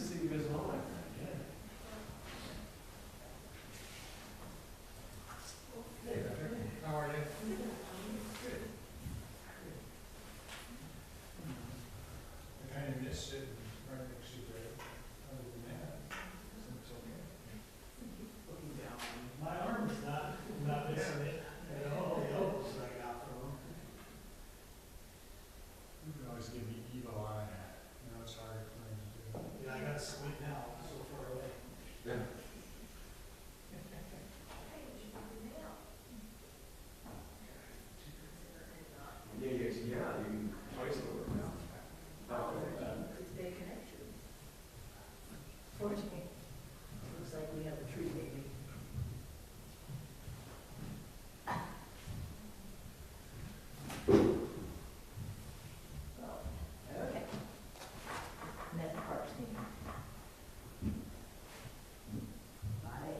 to see you guys all, my friend. Yeah. Hey, Patrick. How are you? Good. I kind of miss sitting right next to you, Greg. Other than that, it's okay. Looking down. My arm is not missing it. You know, all the elbows I got from him. You can always give me evil eye. You know, it's hard for me to do. Yeah, I got to squint now, so far away. Yeah. Yeah, you twice over now. It's big connection. Fortunately, looks like we have a tree baby. Okay. Net Parks meeting. Bye.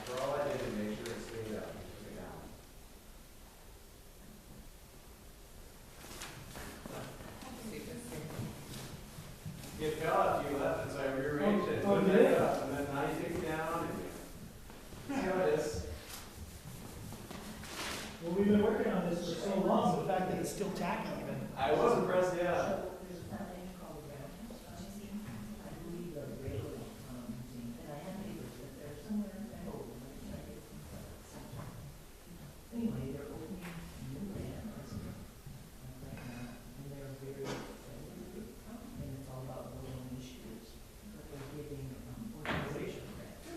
For all I did to make sure it stayed up, took it down. It fell after you left, and so I rearranged it, put it back up, and then now you take it down, and see how it is. Well, we've been working on this for so long, the fact that it's still tacky even. I was impressed, yeah. There's a foundation called the Brown House. I believe the railroad, museum, and I have neighbors that they're somewhere in that old, anyway, they're opening new lands right now, and they're very, and it's all about local initiatives, but they're giving, organization grants.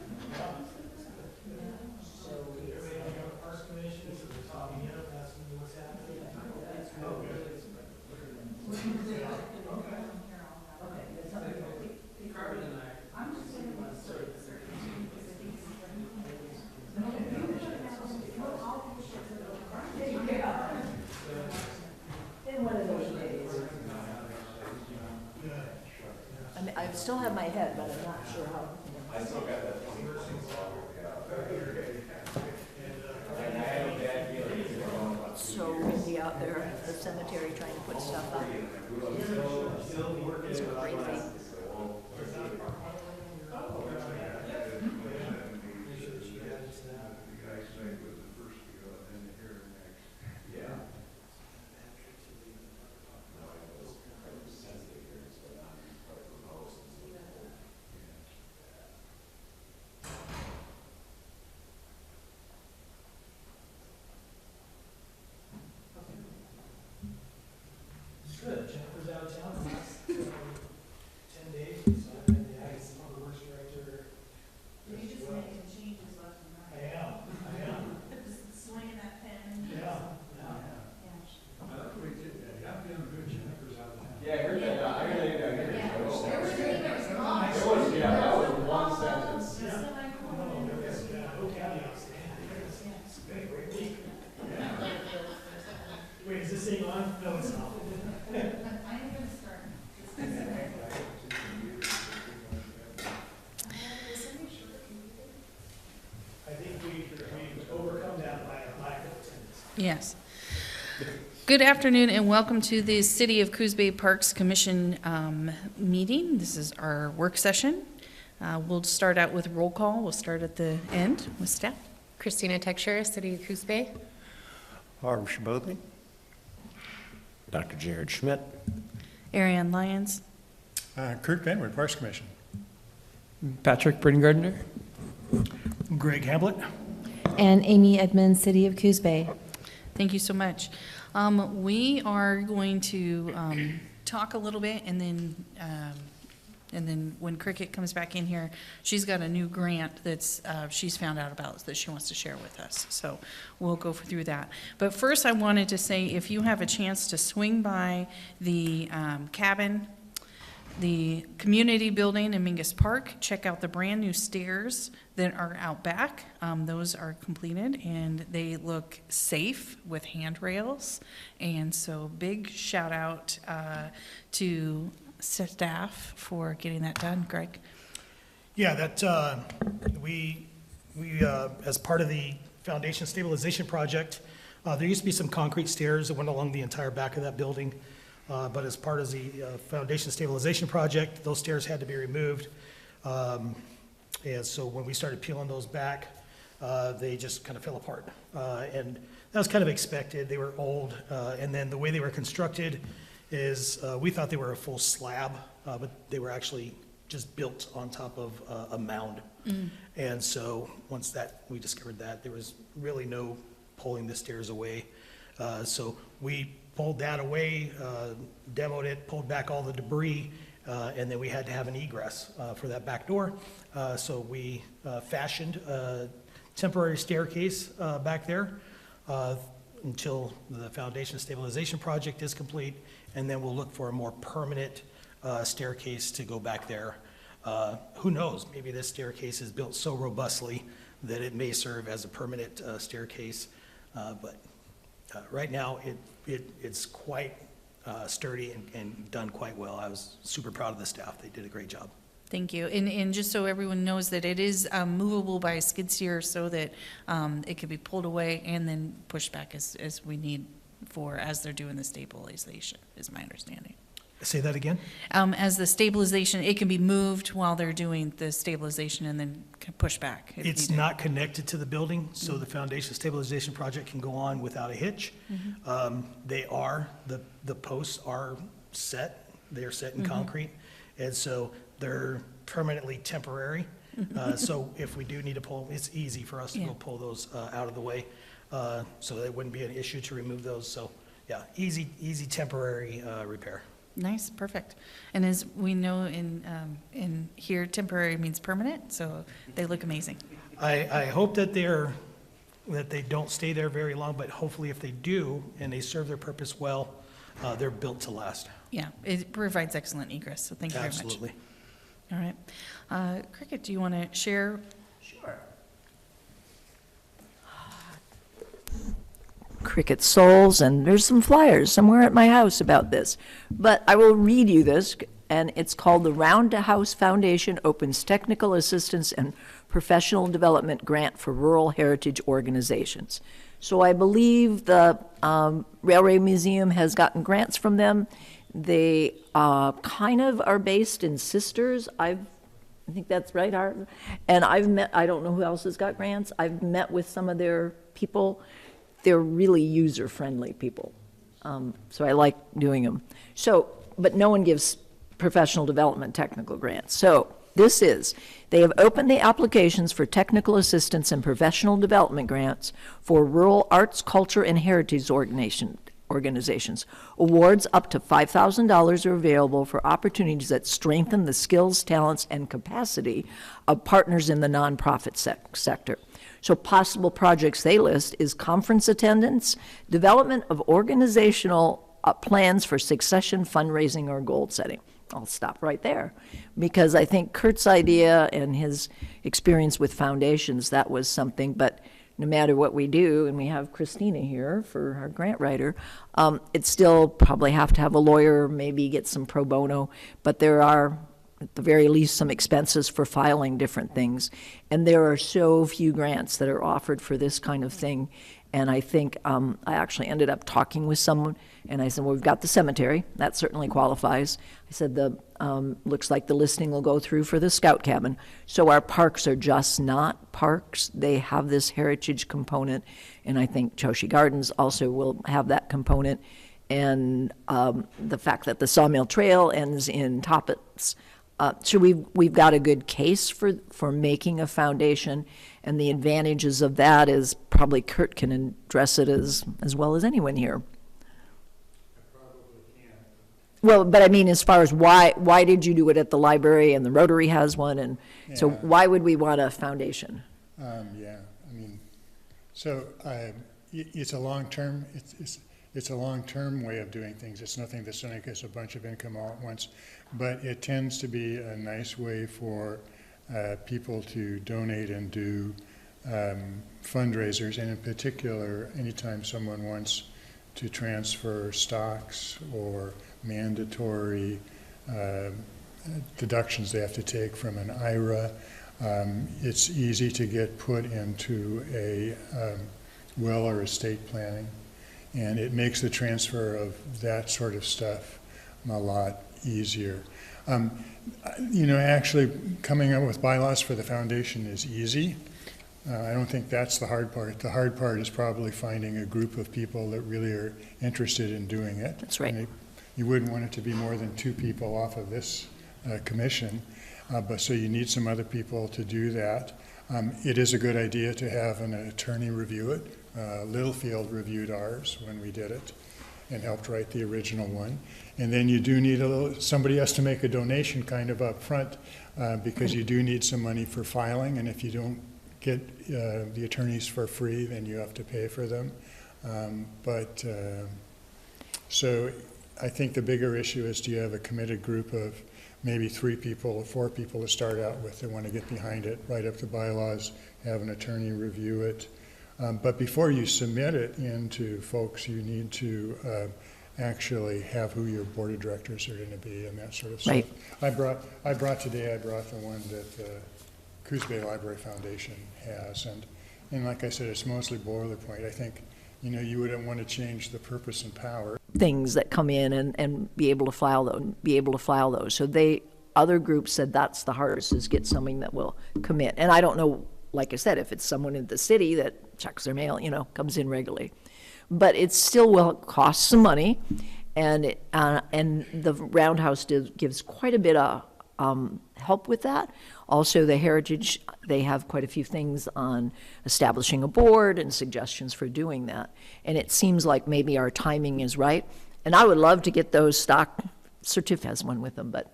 So it's, Everybody on the Parks Commission, so they're talking, you know, asking me what's happening. that's Oh, good. good. Okay, Okay. that's something that we. Carmen and I. I'm just saying about certain. In one of those days. I mean, I still have my head, but I'm not sure how. I still got that 20%. And I have a bad feeling it's going about 2 So years. windy out there at the cemetery trying to put stuff up. Still working It's it out. crazy. So we'll yeah. No, I was sensitive here, so I'm quite proposed. It's good, Jennifer's out of town the last 10 days, so I had the public works director. You're just making changes left and I right. am. Just swinging that pen. Yeah. Yeah. I like the way you did that. You're doing good, Jennifer's out of town. Yeah, I heard that. I heard that. Yeah. There was even long. It was, yeah, that was one sentence. Just so I No, know. no caveats. It's been a great week. Wait, is this thing on? No, it's not. I'm gonna start. Just a second. I think we've overcome that by a lack of attendance. Yes. Good afternoon and welcome to the City of Coos Bay Parks Commission meeting. This is our work session. We'll start out with roll call. We'll start at the end with staff. Christina Texture, City of Coos Bay. Harv Shabotny. Dr. Jared Schmidt. Ariane Lyons. Kurt Benward, Parks Commission. Patrick Britengardner. Greg Hamblett. And Amy Edmonds, City of Coos Bay. Thank you so much. We are going to talk a little bit and then when Cricket comes back in here, she's got a new grant that's she's found out about that she wants to share with us. So we'll go through that. But first I wanted to say, if you have a chance to swing by the cabin, the community building in Mingus Park, check out the brand new stairs that are out back. Those are completed and they look safe with handrails. And so big shout out to staff for getting that done. Greg? Yeah, that, we, as part of the foundation stabilization project, there used to be some concrete stairs that went along the entire back of that building. But as part of the foundation stabilization project, those stairs had to be removed. And so when we started peeling those back, they just kind of fell apart. And that was kind of expected. They were old. And then the way they were constructed is, we thought they were a full slab, but they were actually just built on top of a mound. And so once that, we discovered that, there was really no pulling the stairs away. So we pulled that away, demoed it, pulled back all the debris, and then we had to have an egress for that back door. So we fashioned a temporary staircase back there until the foundation stabilization project is complete, and then we'll look for a more permanent staircase to go back there. Who knows, maybe this staircase is built so robustly that it may serve as a permanent staircase, but right now it's quite sturdy and done quite well. I was super proud of the staff. They did a great job. Thank you. And just so everyone knows that it is movable by a skid steer so that it can be pulled away and then pushed back as we need for, as they're doing the stabilization, is my understanding. Say that again? As the stabilization, it can be moved while they're doing the stabilization and then pushed back. if It's needed. not connected to the building, so the foundation stabilization project can go on without a hitch. They are, the posts are set, they are set in concrete, and so they're permanently temporary. So if we do need to pull, it's easy for us to Yeah. go pull those out of the way. So it wouldn't be an issue to remove those, so, yeah, easy temporary repair. Nice, perfect. And as we know in here, temporary means permanent, so they look amazing. I hope that they don't stay there very long, but hopefully if they do and they serve their purpose well, they're built to last. Yeah, it provides excellent egress, so thank you very much. Absolutely. All right. Cricket, do you want to share? Sure. Cricket Souls, and there's some flyers somewhere at my house about this. But I will read you this, and it's called the Round to House Foundation Opens Technical Assistance and Professional Development Grant for Rural Heritage Organizations. So I believe the Railway Museum has gotten grants from them. They kind of are based in Sisters. I think that's right, Art. And I don't know who else has got grants. I've met with some of their people. They're really user-friendly people. So I like doing them. So, but no one gives professional development technical grants. So they have opened the applications for technical assistance and professional development grants for rural arts, culture, and heritage organizations. Awards up to $5,000 are available for opportunities that strengthen the skills, talents, and capacity of partners in the nonprofit sector. So possible projects they list is conference attendance, development of organizational plans for succession, fundraising, or goal setting. I'll stop right there, because I think Kurt's idea and his experience with foundations, that was something, but no matter what we do, and we have Christina here for our grant writer, it's still probably have to have a lawyer, maybe get some pro bono, but there are, at the very least, some expenses for filing different things. And there are so few grants that are offered for this kind of thing. And I think I actually ended up talking with someone, and I said, well, we've got the cemetery. That certainly qualifies. I said, looks like the listing will go through for the scout cabin. So our parks are just not parks. They have this heritage component, and I think Choshi Gardens also will have that component. And the fact that the Sawmill Trail ends in Toppets. So we've got a good case for making a foundation, and the advantages of that is probably Kurt can address it as well as anyone here. Well, but I mean, as far as why did you do it at the library and the Rotary has one, and so why would we want a foundation? It's a long-term, it's a long-term way of doing things. It's nothing that's going to get us a bunch of income all at once, but it tends to be a nice way for people to donate and do fundraisers, and in particular, anytime someone wants to transfer stocks or mandatory deductions they have to take from an IRA. It's easy to get put into a will or estate planning, and it makes the transfer of that sort of stuff a lot easier. Actually coming up with bylaws for the foundation is easy. I don't think that's the hard part. The hard part is probably finding a group of people that really are interested in doing it. That's right. And you wouldn't want it to be more than 2 people off of this commission, but so you need some other people to do that. It is a good idea to have an attorney review it. Littlefield reviewed ours when we did it and helped write the original one. And then you do need somebody has to make a donation kind of up front because you do need some money for filing, and if you don't get the attorneys for free, then you have to pay for them. So I think the bigger issue is, do you have a committed group of maybe 3 people or 4 people to start out with that want to get behind it, write up the bylaws, have an attorney review it. But before you submit it into folks, you need to actually have who your board of directors are going to be and that sort of Right. stuff. I brought the one that the Coos Bay Library Foundation has, and like I said, it's mostly boilerplate. I think, you wouldn't want to change the purpose and power. Things that come in and be able to file those. So other groups said that's the hardest, is get something that will commit. And I don't know, like I said, if it's someone in the city that checks their mail, comes in regularly. But it still will cost some money, and the Roundhouse gives quite a bit of help with that. Also, the Heritage, they have quite a few things on establishing a board and suggestions for doing that. And it seems like maybe our timing is right. And I would love to get those stock certificates, has one with them, but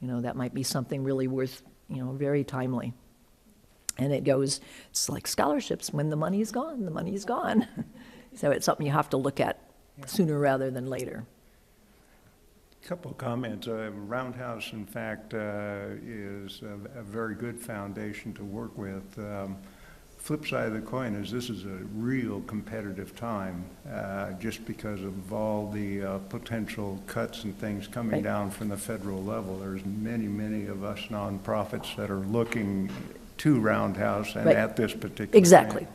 that might be something really worth, very timely. And it's like scholarships. When the money is gone, the money is gone. So it's something you have to look at sooner rather than later. Couple of comments. Roundhouse, in fact, is a very good foundation to work with. Flip side of the coin is this is a real competitive time, just because of all the potential cuts and things coming Right. down from the federal level. There's many, many of us nonprofits that are looking to Roundhouse and Right. at this particular Exactly.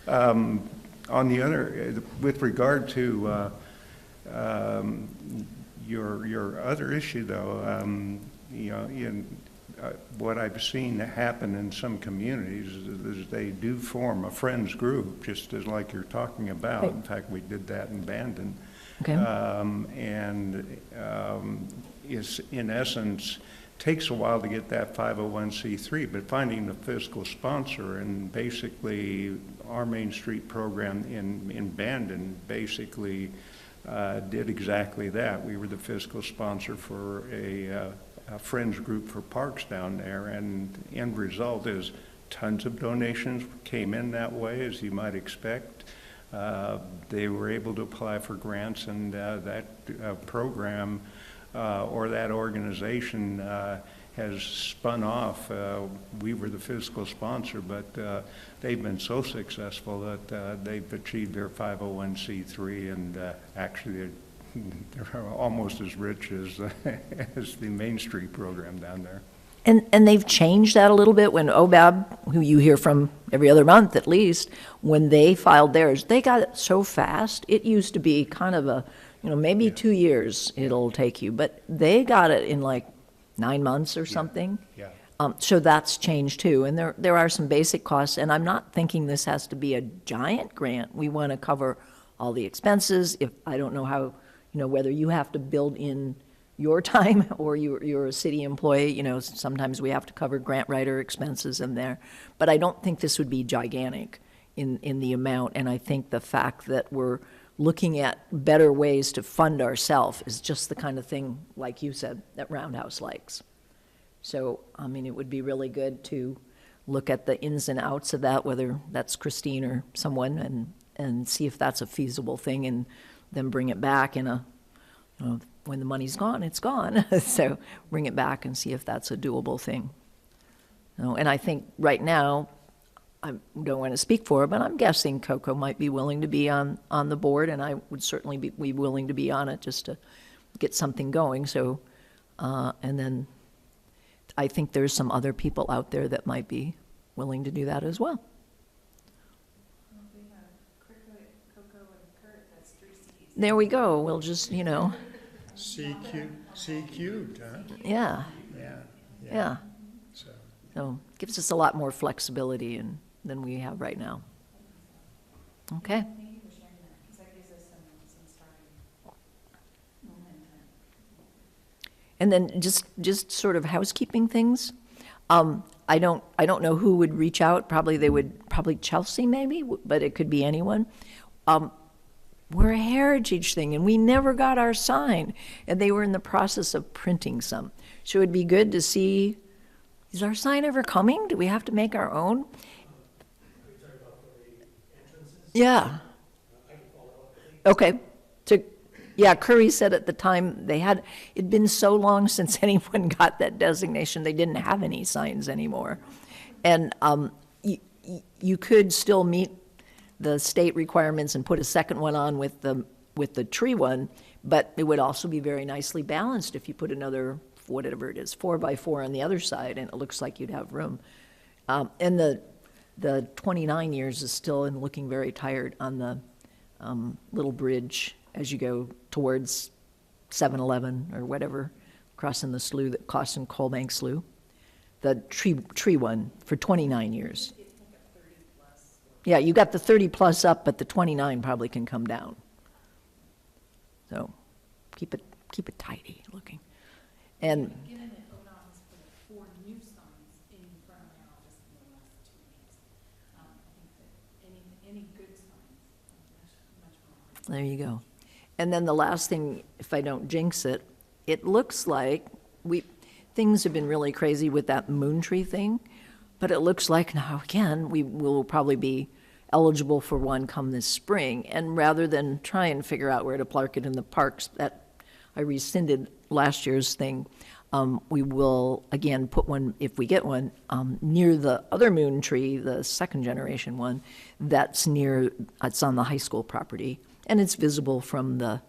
grant. On the other, with regard to your other issue, though, what I've seen happen in some communities is they do form a friends group, just as like you're talking about. Right. In fact, we did that in Bandon. Okay. Is in essence takes a while to get that 501c3, but finding the fiscal sponsor, and basically our Main Street program in Bandon basically did exactly that. We were the fiscal sponsor for a friends group for parks down there, and the end result is tons of donations came in that way, as you might expect. They were able to apply for grants, and that program or that organization has spun off. We were the fiscal sponsor, but they've been so successful that they've achieved their 501c3, and actually they're almost as rich as the Main Street program down there. And they've changed that a little bit. When OBAB, who you hear from every other month at least, when they filed theirs, they got it so fast. It used to be kind of a, maybe 2 years it'll take you, but they got it in like 9 months or something. Yeah. So that's changed too. And there are some basic costs, and I'm not thinking this has to be a giant grant. We want to cover all the expenses. If I don't know how, whether you have to build in your time or you're a city employee, sometimes we have to cover grant writer expenses in there. But I don't think this would be gigantic in the amount. And I think the fact that we're looking at better ways to fund ourselves is just the kind of thing, like you said, that Roundhouse likes. So, it would be really good to look at the ins and outs of that, whether that's Christine or someone, and see if that's a feasible thing, and then bring it back in when the money's gone, it's gone. So bring it back and see if that's a doable thing. And I think right now, I don't want to speak for her, but I'm guessing Coco might be willing to be on the board, and I would certainly be willing to be on it just to get something going. So And then I think there's some other people out there that might be willing to do that as well. We have Coco and Kurt, that's 3 Cs. There we go. We'll just, C cubed, huh? yeah, Yeah. yeah. So, So gives us a lot more flexibility than we have right now. Okay. Thank you for sharing that, because that gives us some starting momentum. And then just sort of housekeeping things. I don't know who would reach out. Probably Chelsea maybe, but it could be anyone. We're a heritage thing, and we never got our sign, and they were in the process of printing some. So it'd be good to see, is our sign ever coming? Do we have to make our own? Yeah. Okay. Yeah, Curry said at the time it'd been so long since anyone got that designation, they didn't have any signs anymore. And you could still meet the state requirements and put a second one on with the tree one, but it would also be very nicely balanced if you put another, whatever it is, 4x4 on the other side, and it looks like you'd have room. And the 29 years is still looking very tired on the little bridge as you go towards 7-Eleven or whatever, crossing the slough, that crossing Coalbank Slough. The tree one for 29 years. Yeah, you got the 30 plus up, but the 29 probably can come down. So keep it tidy looking. And Given that ODOT has put 4 new signs in front of my office in the last 2 weeks, I think that any good signs, much more. there you go. And then the last thing, if I don't jinx it, it looks like things have been really crazy with that moon tree thing, but it looks like now again, we will probably be eligible for one come this spring. And rather than try and figure out where to park it in the parks, that I rescinded last year's thing, we will again put one, if we get one, near the other moon tree, the second generation one, it's on the high school property. And it's visible from the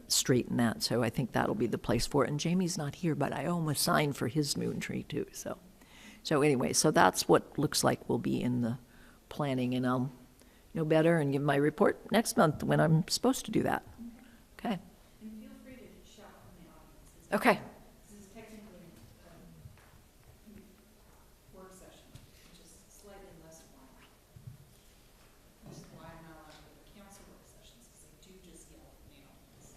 street and that, so I think that'll be the place for it. And Jamie's not here, but I owe him a sign for his moon tree too, so anyway, so that's what looks like will be in the planning, and I'll know better and give my report next month when I'm supposed to do that. Okay. And feel free to shout from the audience. Okay. This is technically a work session, which is slightly less formal. Which is why I'm not allowed to go to council work sessions, because they do just yell from the audience.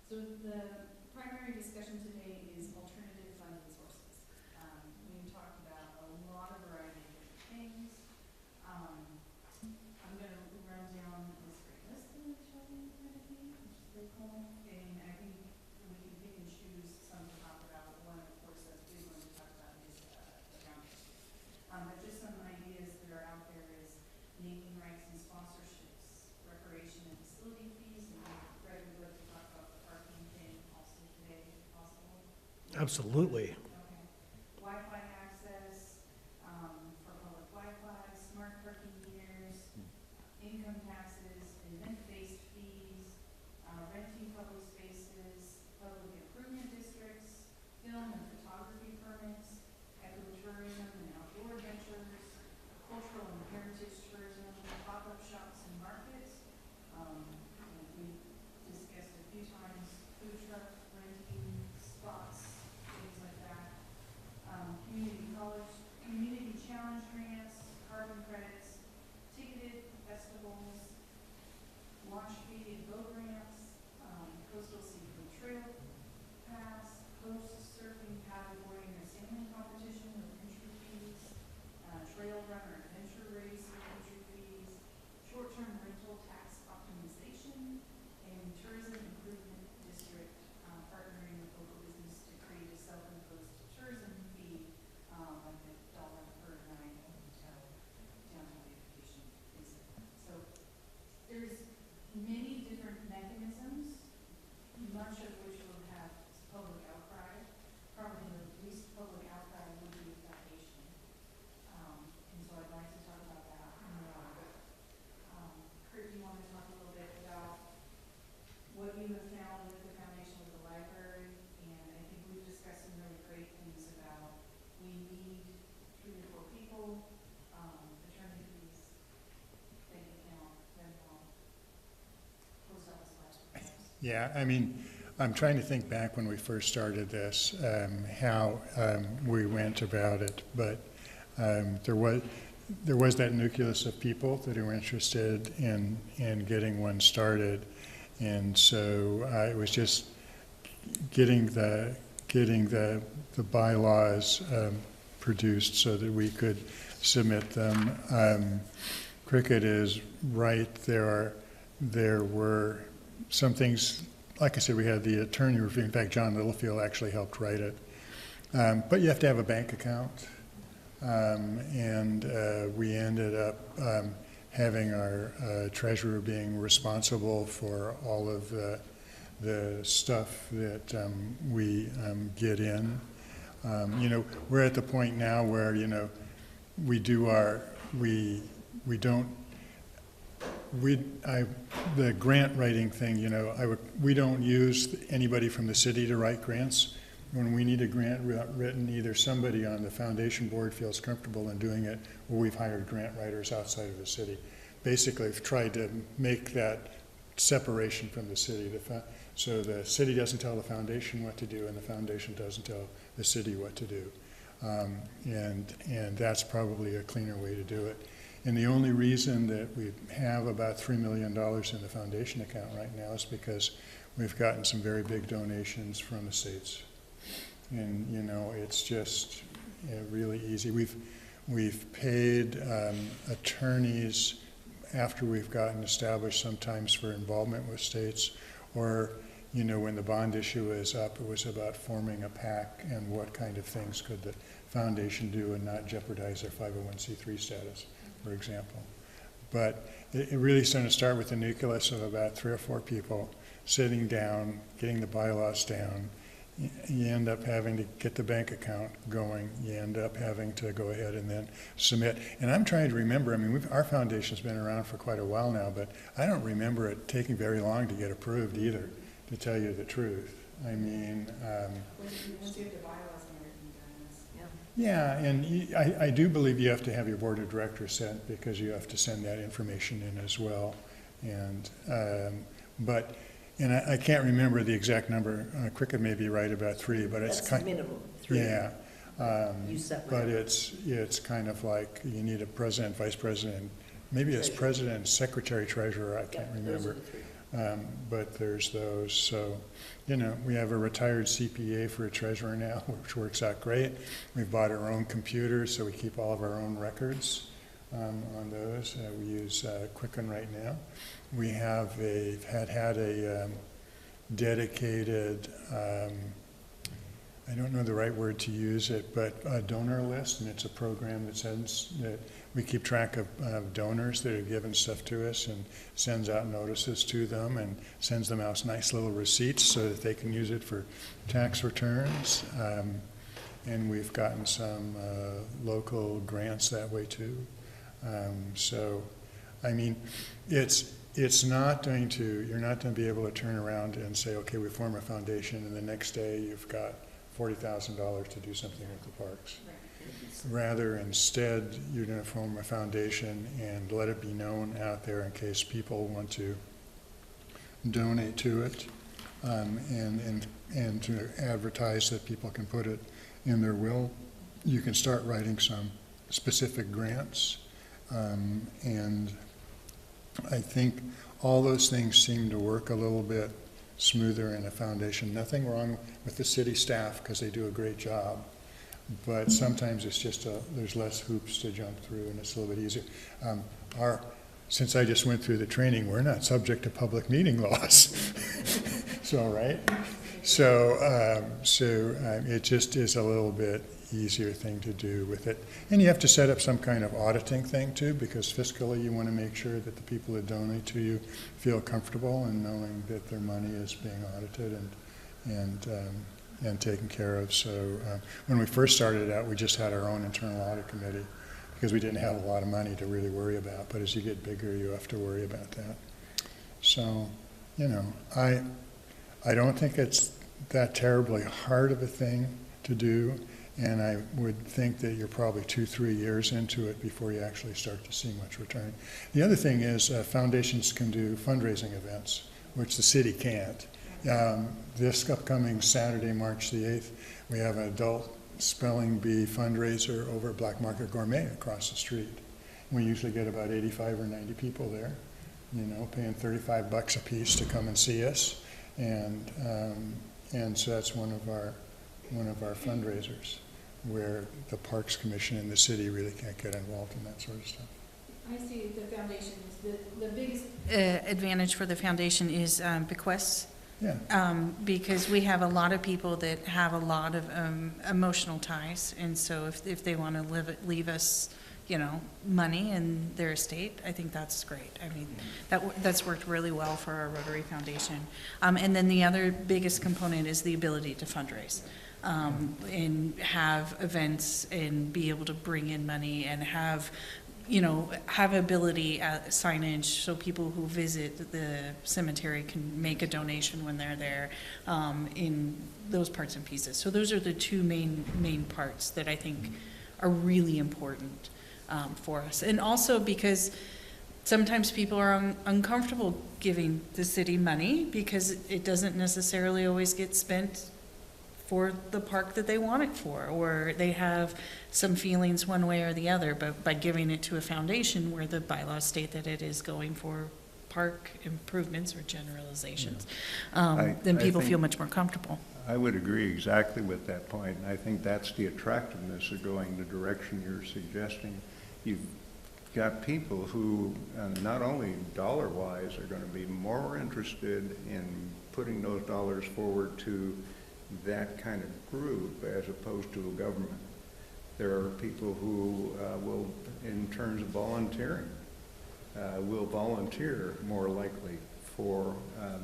So the primary discussion today is alternative funding sources. We talked about a lot of variety of different things. I'm gonna run down this great list that Shelby handed me, which is pretty cool. And I think we can pick and choose some to talk about. One, of course, that's big one to talk about is the foundation. But just some ideas that are out there is naming rights and sponsorships, recreation and facility fees, and Greg would like to talk about the parking thing also today, if possible. Absolutely. Okay. Wi-Fi access, for public Wi-Fi, smart parking meters, income taxes, event-based fees, renting public spaces, public improvement districts, film and photography permits, ecotourism and outdoor ventures, cultural and heritage tourism, pop-up shops and markets. We discussed a few times food truck renting spots, things like that. Yeah, I mean, I'm trying to think back when we first started this, how we went about it, but there was that nucleus of people that were interested in getting one started, and so it was just getting the bylaws produced so that we could submit them. Cricket is right. There were some things, like I said, we had the attorney review. In fact, John Littlefield actually helped write it. But you have to have a bank account. And we ended up having our treasurer being responsible for all of the stuff that we get in. You know, we're at the point now where, you know, we do the grant writing thing, you know, we don't use anybody from the city to write grants. When we need a grant written, either somebody on the foundation board feels comfortable in doing it, or we've hired grant writers outside of the city. Basically, we've tried to make that separation from the city. So the city doesn't tell the foundation what to do, and the foundation doesn't tell the city what to do. And that's probably a cleaner way to do it. And the only reason that we have about $3 million in the foundation account right now is because we've gotten some very big donations from the states. And, you know, it's just really easy. We've paid attorneys after we've gotten established sometimes for involvement with states, or, you know, when the bond issue is up, it was about forming a PAC and what kind of things could the foundation do and not jeopardize their 501c3 status, for example. But it really started to start with the nucleus of about 3 or 4 people sitting down, getting the bylaws down. You end up having to get the bank account going. You end up having to go ahead and then submit. And I'm trying to remember, I mean, our foundation's been around for quite a while now, but I don't remember it taking very long to get approved either, to tell you the truth. I mean, Once you have the bylaws and everything done, yeah, and I do believe you have to have your board of directors sent, because you have to send that information in as well. And, and I can't remember the exact number. Cricket may be right about 3, but it's kind of minimum, 3. Yeah. You set But whatever. it's kind of like you need a president, vice president, maybe it's president, secretary, treasurer, I can't remember. But there's those. So, you know, we have a retired CPA for a treasurer now, which works out great. We've bought our own computers, so we keep all of our own records on those. We use Quicken right now. We have had a dedicated, I don't know the right word to use it, but a donor list, and it's a program that we keep track of donors that have given stuff to us and sends out notices to them and sends them out nice little receipts so that they can use it for tax returns. And we've gotten some local grants that way too. So, I mean, it's not going to, you're not going to be able to turn around and say, okay, we form a foundation, and the next day you've got $40,000 to do something with the parks. Rather, instead, you're going to form a foundation and let it be known out there in case people want to donate to it, and to advertise that people can put it in their will. You can start writing some specific grants, and I think all those things seem to work a little bit smoother in a foundation. Nothing wrong with the city staff, because they do a great job, but sometimes it's just there's less hoops to jump through, and it's a little bit easier. Since I just went through the training, we're not subject to public meeting laws. So, right? So it just is a little bit easier thing to do with it. And you have to set up some kind of auditing thing too, because fiscally you want to make sure that the people that donate to you feel comfortable in knowing that their money is being audited and taken care of. So when we first started out, we just had our own internal audit committee because we didn't have a lot of money to really worry about. But as you get bigger, you have to worry about that. So, you know, I don't think it's that terribly hard of a thing to do. And I would think that you're probably 2-3 years into it before you actually start to see much return. The other thing is foundations can do fundraising events, which the city can't. This upcoming Saturday, March the 8th, we have an adult spelling bee fundraiser over at Black Market Gourmet across the street. We usually get about 85 or 90 people there, you know, paying $35 a piece to come and see us. And so that's one of our fundraisers where the Parks Commission and the city really can't get involved in that sort of stuff. I see the foundation is the biggest Advantage for the foundation is bequests. Yeah. Because we have a lot of people that have a lot of emotional ties, and so if they want to leave us, you know, money in their estate, I think that's great. I mean, that's worked really well for our Rotary Foundation. And then the other biggest component is the ability to fundraise, and have events and be able to bring in money and have, you know, have ability signage so people who visit the cemetery can make a donation when they're there, in those parts and pieces. So those are the two main parts that I think are really important for us. And also because sometimes people are uncomfortable giving the city money because it doesn't necessarily always get spent for the park that they want it for, or they have some feelings one way or the other, but by giving it to a foundation where the bylaws state that it is going for park improvements or generalizations, then people feel much more comfortable. I would agree exactly with that point. I think that's the attractiveness of going the direction you're suggesting. You've got people who, not only dollar-wise, are going to be more interested in putting those dollars forward to that kind of group as opposed to a government. There are people who will, in terms of volunteering, will volunteer more likely for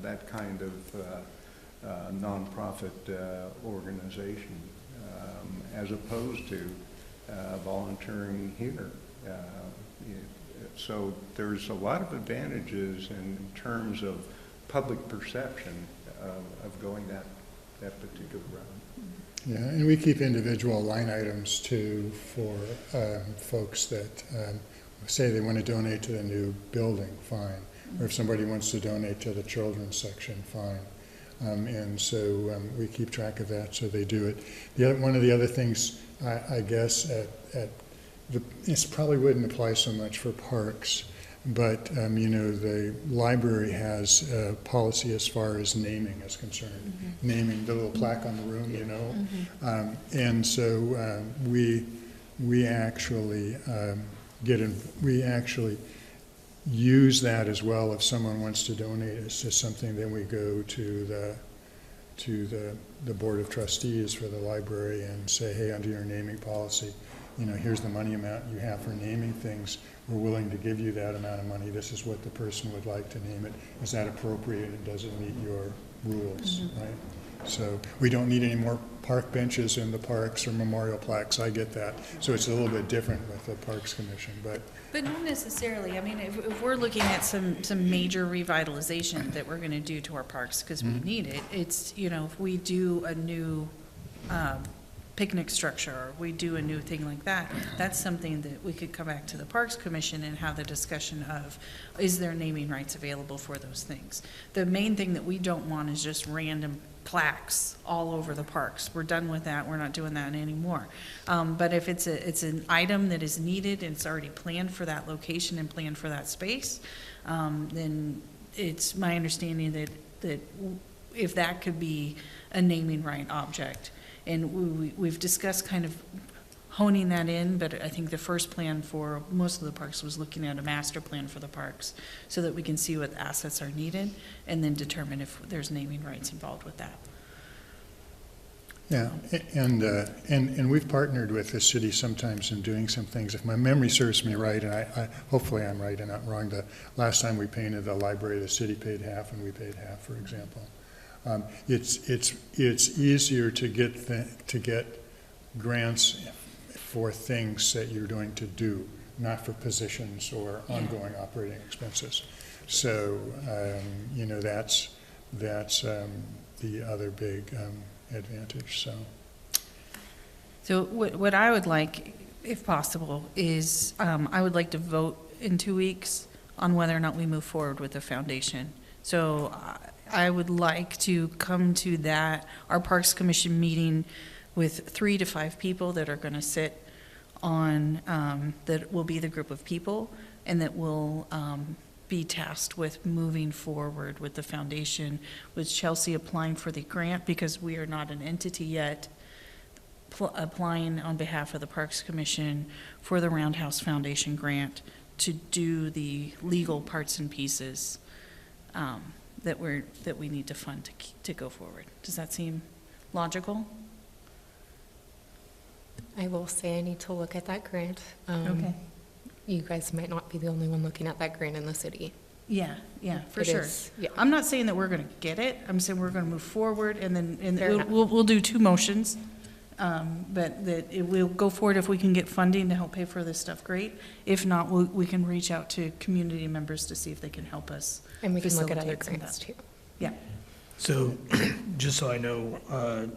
that kind of nonprofit organization as opposed to volunteering here. So there's a lot of advantages in terms of public perception of going that particular route. Yeah, and we keep individual line items too for folks that say they want to donate to the new building, fine. Or if somebody wants to donate to the children's section, fine. And so we keep track of that, so they do it. One of the other things, I guess, this probably wouldn't apply so much for parks, but you know, the library has a policy as far as naming is concerned. Naming, the little plaque on the room, you know. And so we actually we actually use that as well. If someone wants to donate it to something, then we go to the Board of Trustees for the library and say, hey, under your naming policy, you know, here's the money amount you have for naming things. We're willing to give you that amount of money. This is what the person would like to name it. Is that appropriate and does it meet your rules, right? So we don't need any more park benches in the parks or memorial plaques. I get that. So it's a little bit different with the Parks Commission, but not necessarily. I mean, if we're looking at some major revitalization that we're gonna do to our parks, because we need it, it's, you know, if we do a new picnic structure, or we do a new thing like that, that's something that we could come back to the Parks Commission and have the discussion of, is there naming rights available for those things? The main thing that we don't want is just random plaques all over the parks. We're done with that. We're not doing that anymore. But if it's an item that is needed and it's already planned for that location and planned for that space, then it's my understanding that if that could be a naming right object, and we've discussed kind of honing that in, but I think the first plan for most of the parks was looking at a master plan for the parks so that we can see what assets are needed and then determine if there's naming rights involved with that. yeah, and we've partnered with the city sometimes in doing some things. If my memory serves me right, and I hopefully I'm right and not wrong, the last time we painted the library, the city paid half and we paid half, for example. It's easier to get grants for things that you're going to do, not for positions or ongoing operating expenses. So you know, that's the other big advantage. So what I would like, if possible, is I would like to vote in 2 weeks on whether or not we move forward with the foundation. So I would like to come to that, our Parks Commission meeting with 3 to 5 people that are going to sit on, that will be the group of people, and that will be tasked with moving forward with the foundation, with Chelsea applying for the grant, because we are not an entity yet, applying on behalf of the Parks Commission for the Roundhouse Foundation grant to do the legal parts and pieces that we need to fund to go forward. Does that seem logical? I will say I need to look at that grant. Okay. You guys might not be the only one looking at that grant in the city. Yeah, for It sure. is, yeah. I'm not saying that we're gonna get it, I'm saying we're gonna move forward, and then, Fair enough. we'll do 2 motions. But that it will go forward if we can get funding to help pay for this stuff, great. If not, we can reach out to community members to see if they can help us. And we can look at other facilitate some of grants that. too. Yeah, So, just so I know,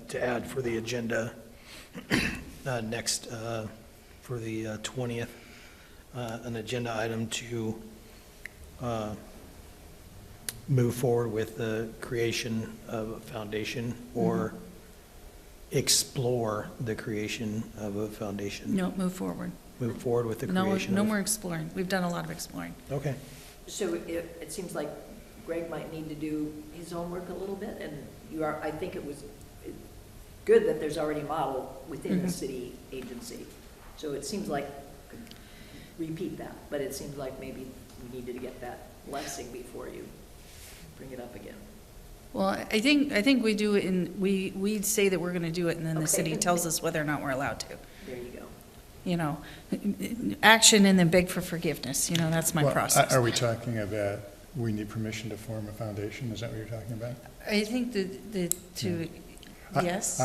to add for the agenda, next, for the 20th, an agenda item to move forward with the creation of a foundation, or explore the creation of a foundation. no, move forward. Move forward with the No, creation no of. more exploring. We've done a lot of exploring. Okay. So it seems like Greg might need to do his homework a little bit, and I think it was good that there's already a model within the city agency. So it seems like, repeat that, but it seems like maybe we needed to get that blessing before you bring it up again. Well, I think we do it we say that we're gonna do it, and then the Okay. city tells us whether or not we're allowed to. There you go. You know, action and then beg for forgiveness, you know, that's my Well, process. Are we talking about, we need permission to form a foundation? Is that what you're talking about? I think yes,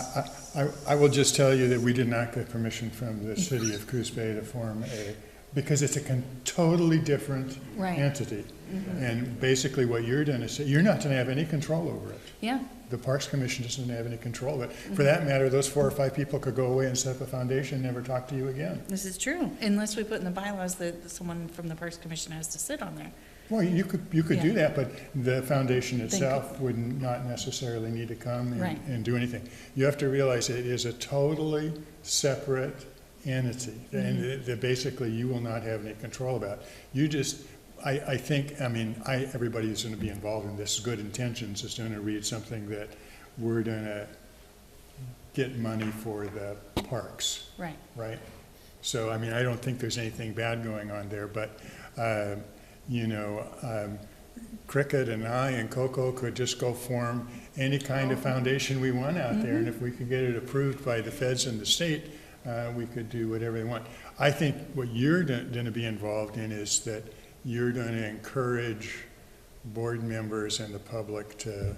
I will just tell you that we did not get permission from the city of Coos Bay to form because it's a totally different Right. entity. And basically what you're going to say, you're not going to have any control over it. yeah, The Parks Commission doesn't have any control of it. For that matter, those 4 or 5 people could go away and set up a foundation and never talk to you again. this is true, unless we put in the bylaws that someone from the Parks Commission has to sit on there. Well, you could do Yeah. that, but the foundation Thank itself would not necessarily need to come Right. and do anything. You have to realize it is a totally separate entity, and that basically you will not have any control about. You just, I think, everybody who's gonna be involved in this, good intentions, is gonna read something that we're gonna get money for the parks. Right. Right? So, I don't think there's anything bad going on there, but, Cricket and I and Coco could just go form any kind of foundation we want out there, and if we could get it approved by the feds and the state, we could do whatever they want. I think what you're gonna be involved in is that you're gonna encourage board members and the public to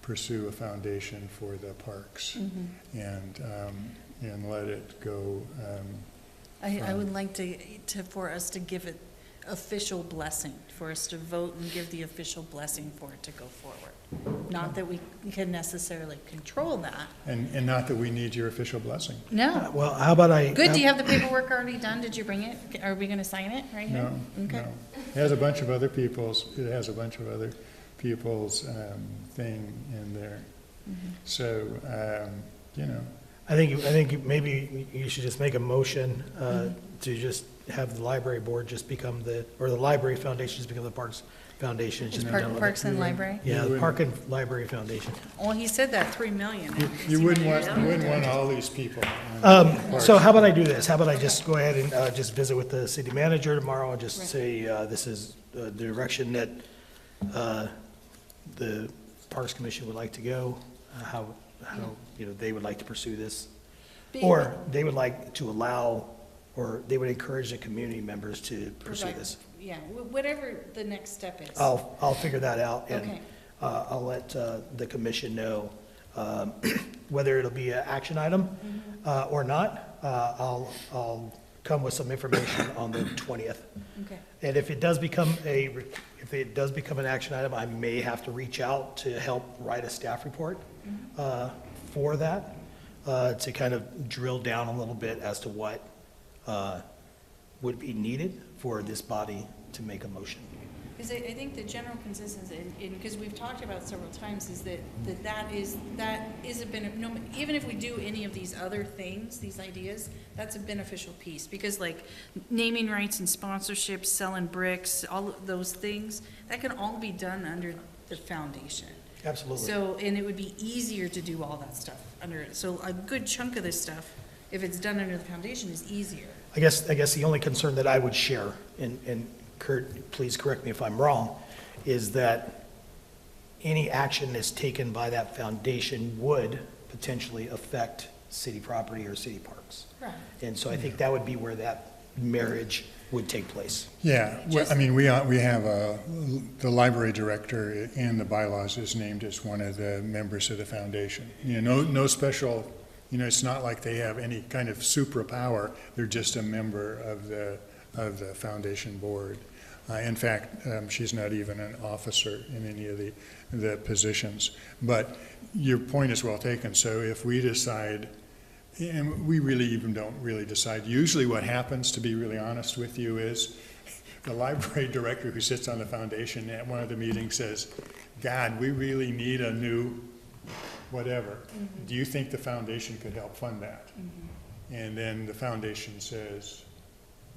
pursue a foundation for the parks, and let it go. I would like for us to give it official blessing, for us to vote and give the official blessing for it to go forward. Not that we can necessarily control that. And not that we need your official blessing. No. Well, how about I? Good, do you have the paperwork already done? Did you bring it? Are we gonna sign it right here? No, Okay. no. It has a bunch of other people's thing in there. So, I think maybe you should just make a motion to just have the library board just become the library foundation just become the Parks Foundation. It's Is just be done with Parks it. and Library? Yeah, the You Park and Library Foundation. Well, he said that 3 million. you wouldn't want all these people. So how about I do this? How about I just go ahead and just visit with the city manager tomorrow and just say, this is the direction that the Parks Commission would like to go, how they would like to pursue this. Or they would like to allow, or they would encourage the community members to pursue this. Yeah, whatever the next step is. I'll figure that out, and Okay. I'll let the commission know whether it'll be an action item or not. I'll come with some information on the 20th. Okay. And if it does become an action item, I may have to reach out to help write a staff report for that, to kind of drill down a little bit as to what would be needed for this body to make a motion. Because I think the general consensus, because we've talked about it several times, is that is a no, even if we do any of these other things, these ideas, that's a beneficial piece. Because like naming rights and sponsorships, selling bricks, all of those things, that can all be done under the foundation. Absolutely. So, and it would be easier to do all that stuff under it. So a good chunk of this stuff, if it's done under the foundation, is easier. I guess the only concern that I would share, and Kurt, please correct me if I'm wrong, is that any action that's taken by that foundation would potentially affect city property or city parks. Right. And so I think that would be where that marriage would take place. Yeah, well, I mean, we have the library director in the bylaws is named as one of the members of the foundation. You know, no special, you know, it's not like they have any kind of super power. They're just a member of the foundation board. In fact, she's not even an officer in any of the positions. But your point is well taken. So if we decide, and we really even don't really decide, usually what happens, to be really honest with you, is the library director who sits on the foundation at one of the meetings says, God, we really need a new whatever. Mm-hmm. Do you think the foundation could help fund that? Mm-hmm. And then the foundation says,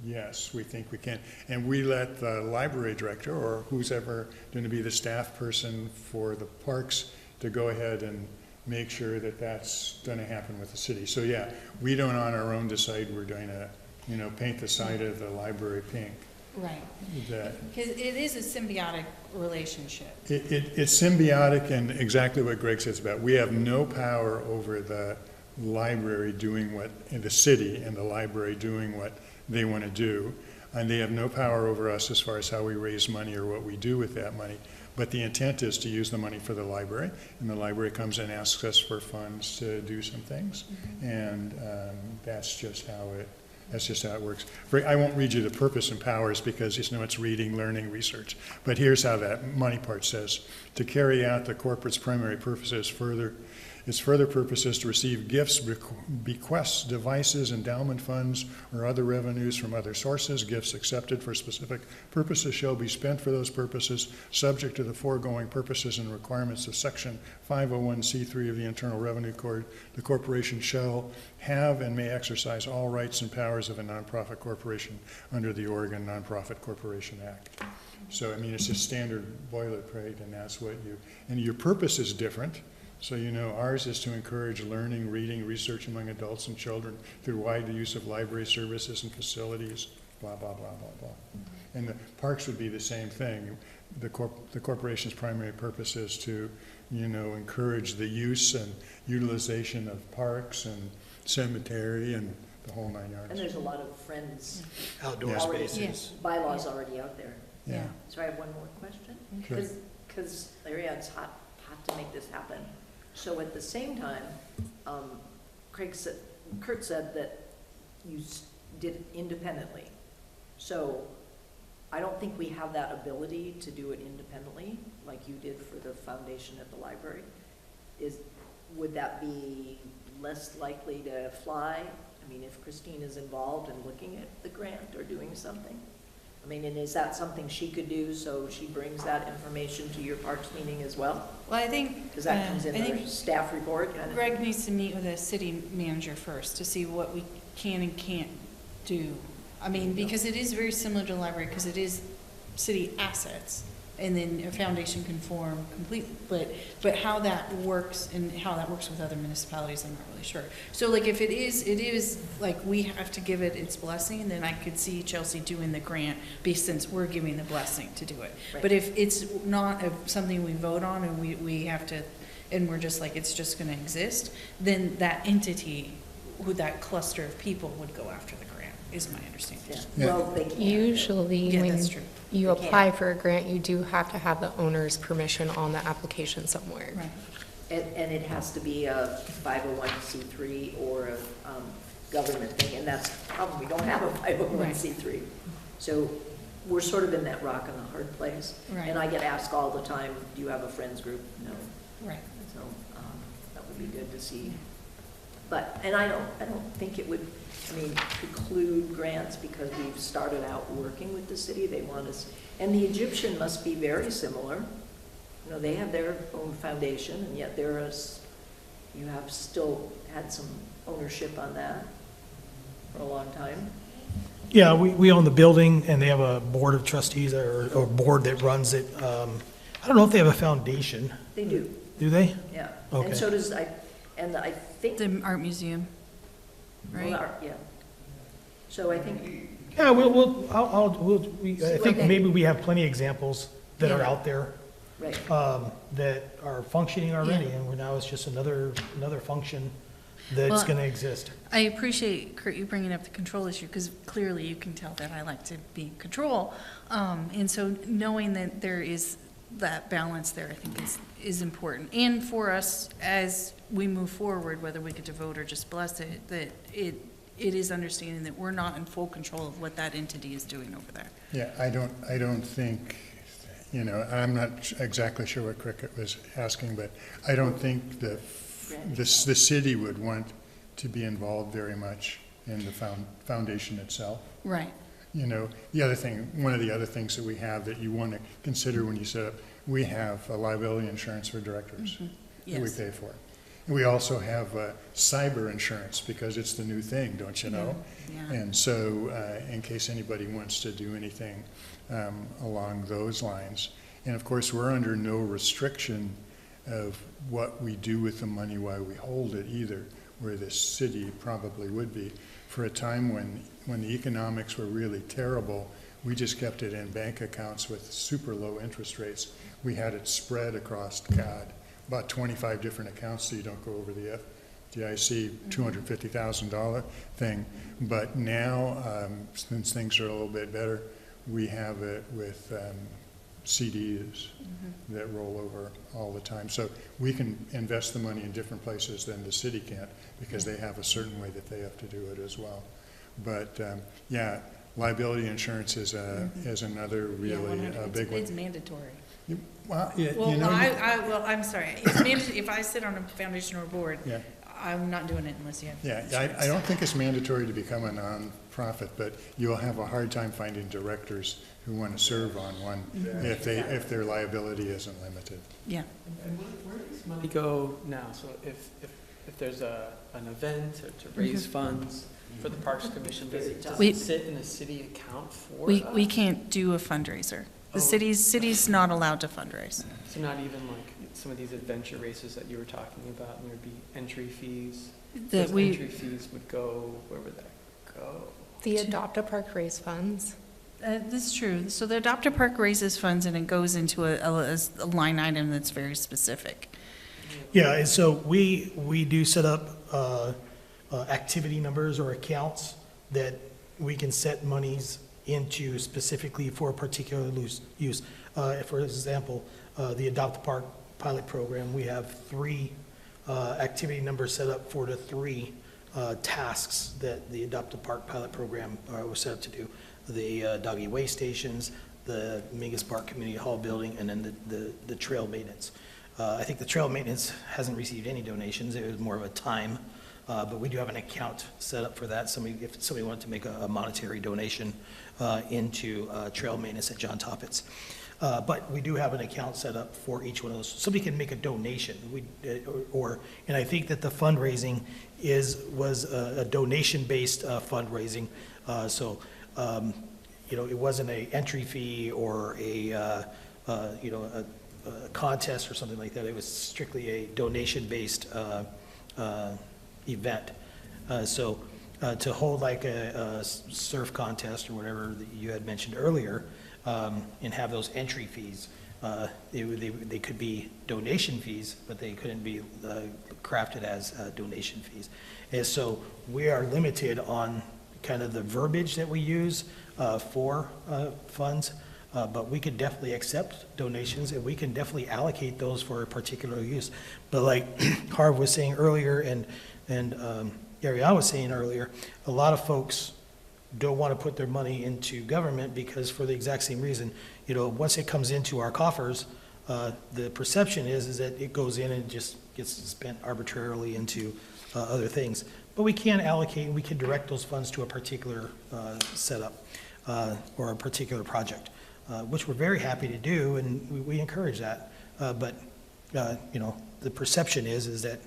yes, we think we can. And we let the library director or who's ever going to be the staff person for the parks to go ahead and make sure that that's going to happen with the city. So yeah, we don't on our own decide we're going to, you know, paint the side of the library pink. Right. Because it is a symbiotic relationship. It's symbiotic, and exactly what Greg says about, we have no power over the library doing what, in the city and the library doing what they want to do, and they have no power over us as far as how we raise money or what we do with that money. But the intent is to use the money for the library, and the library comes and asks us for funds to do some things, mm-hmm. and that's just how it works. I won't read you the purpose and powers because you know it's reading, learning, research. But here's how that money part says: to carry out the corporate's primary purposes further. Its further purpose is to receive gifts, bequests, devices, endowment funds, or other revenues from other sources. Gifts accepted for specific purposes shall be spent for those purposes, subject to the foregoing purposes and requirements of Section 501c3 of the Internal Revenue Code. The corporation shall have and may exercise all rights and powers of a nonprofit corporation under the Oregon Nonprofit Corporation Act. So, I mean, it's just standard boilerplate, and that's what and your purpose is different. So, you know, ours is to encourage learning, reading, research among adults and children through wide use of library services and facilities, blah, blah, blah, blah, blah. Mm-hmm. And the parks would be the same thing. The corporation's primary purpose is to, you know, encourage the use and utilization of parks and cemetery and the whole 9 yards. And there's a lot of friends. Outdoor spaces. Bylaws already out there. Yeah. So I have one more question. Sure. Because Larry, it's hot to make this happen. So at the same time, Kurt said that you did it independently. So I don't think we have that ability to do it independently like you did for the foundation at the library. Would that be less likely to fly? I mean, if Christine is involved in looking at the grant or doing something? I mean, and is that something she could do, so she brings that information to your parks meeting as well? Well, I think. Because that comes in the staff report, kind of? Greg needs to meet with the city manager first to see what we can and can't do. I mean, because it is very similar to the library, because it is city assets, and then a foundation can form completely. But how that works and how that works with other municipalities, I'm not really sure. So like if it is like we have to give it its blessing, then I could see Chelsea doing the grant since we're giving the blessing to do it. Right. But if it's not something we vote on and we have to, and we're just like, it's just gonna exist, then that entity, that cluster of people would go after the grant, is my understanding. Yeah. Yeah. Well, they can. Usually, when that's true. you apply for a grant, you do have to have the owner's permission on the application somewhere. Right. And it has to be a 501c3 or a government thing, and that's the problem. We don't have a 501c3. Right. So we're sort of in that rock and a hard place. Right. And I get asked all the time, do you have a friends group? No. Right. So that would be good to see But, and I don't think it would, I mean, preclude grants because we've started out working with the city. They want us, and the Egyptian must be very similar. You know, they have their own foundation, and yet you have still had some ownership on that for a long time. Yeah, we own the building, and they have a board of trustees or board that runs it. I don't know if they have a foundation. They do, Do they? yeah. Okay. And so does, I think. The art museum, Well, right? yeah. So I think, Yeah, I think maybe we have plenty of examples that are Yeah. out there, right, that are functioning already, Yeah. and now it's just another function that's Well, gonna exist. I appreciate, Kurt, you bringing up the control issue, because clearly you can tell that I like to be in control. And so knowing that there is that balance there, I think is important. And for us, as we move forward, whether we get to vote or just bless it, that it is understanding that we're not in full control of what that entity is doing over there. Yeah, I don't think, you know, I'm not exactly sure what Cricket was asking, but I don't think the city would want to be involved very much in the foundation itself. Right. You know, the other thing, one of the other things that we have that you want to consider when you set up, we have a liability insurance for directors that we Yes. pay for. And we also have cyber insurance because it's the new thing, don't you know? Yeah. And so, in case anybody wants to do anything along those lines. And of course, we're under no restriction of what we do with the money while we hold it either, where the city probably would be. For a time when the economics were really terrible, we just kept it in bank accounts with super low interest rates. We had it spread across, about 25 different accounts so you don't go over the FDIC $250,000 thing. But now, since things are a little bit better, we have it with CDs that roll over all the time. So we can invest the money in different places than the city can't because they have a certain way that they have to do it as well. But yeah, liability insurance is another really big one. It's mandatory. Well, Well, you know, I'm sorry. It's mandatory. If I sit on a foundation or board, yeah. I'm not doing it unless you have. Yeah, insurance. I don't think it's mandatory to become a nonprofit, but you'll have a hard time finding directors who want to serve on one if their liability isn't limited. Yeah. And where does money go now? So if there's an event or to raise funds for the Parks Commission, does We- it sit in a city account for We that? can't do a fundraiser. The Oh. city's not allowed to fundraise. So not even like some of these adventure races that you were talking about, and there'd be entry fees? That Those we, entry fees would go, where would that go? The Adopt a Park raise funds. that's true. So the Adopt a Park raises funds and it goes into a line item that's very specific. Yeah, and so we do set up activity numbers or accounts that we can set monies into specifically for a particular use. For example, the Adopt a Park pilot program, we have 3 activity numbers set up for the 3 tasks that the Adopt a Park pilot program was set up to do. The doggy way stations, the Mingus Park Community Hall building, and then the trail maintenance. I think the trail maintenance hasn't received any donations. It was more of a time, but we do have an account set up for that. If somebody wanted to make a monetary donation into trail maintenance at John Toppit's. But we do have an account set up for each one of those. Somebody can make a donation, and I think that the fundraising was a donation-based fundraising. It wasn't an entry fee or a contest or something like that. It was strictly a donation-based event. To hold like a surf contest or whatever that you had mentioned earlier, and have those entry fees, they could be donation fees, but they couldn't be crafted as donation fees. And so we are limited on kind of the verbiage that we use for funds, but we could definitely accept donations, and we can definitely allocate those for a particular use. But like Harv was saying earlier, and Ariana was saying earlier, a lot of folks don't want to put their money into government because for the exact same reason, once it comes into our coffers, the perception is that it goes in and just gets spent arbitrarily into other things. But we can allocate, we can direct those funds to a particular setup or a particular project, which we're very happy to do, and we encourage that. But, you know, the perception is that,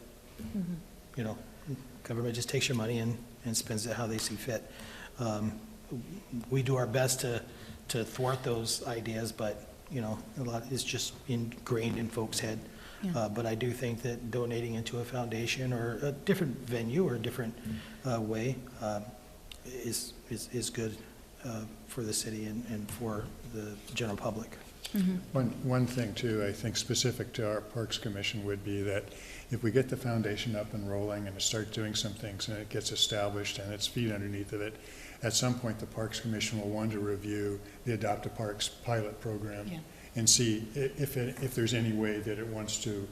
you know, government just takes your money and spends it how they see fit. We do our best to thwart those ideas, but, you know, a lot is just ingrained in folks' head. Yeah. But I do think that donating into a foundation or a different venue or a different way is good for the city and for the general public. One thing too, I think specific to our Parks Commission would be that if we get the foundation up and rolling and it starts doing some things and it gets established and its feet underneath of it, at some point the Parks Commission will want to review the Adopt a Parks pilot program and see if there's any way that it wants to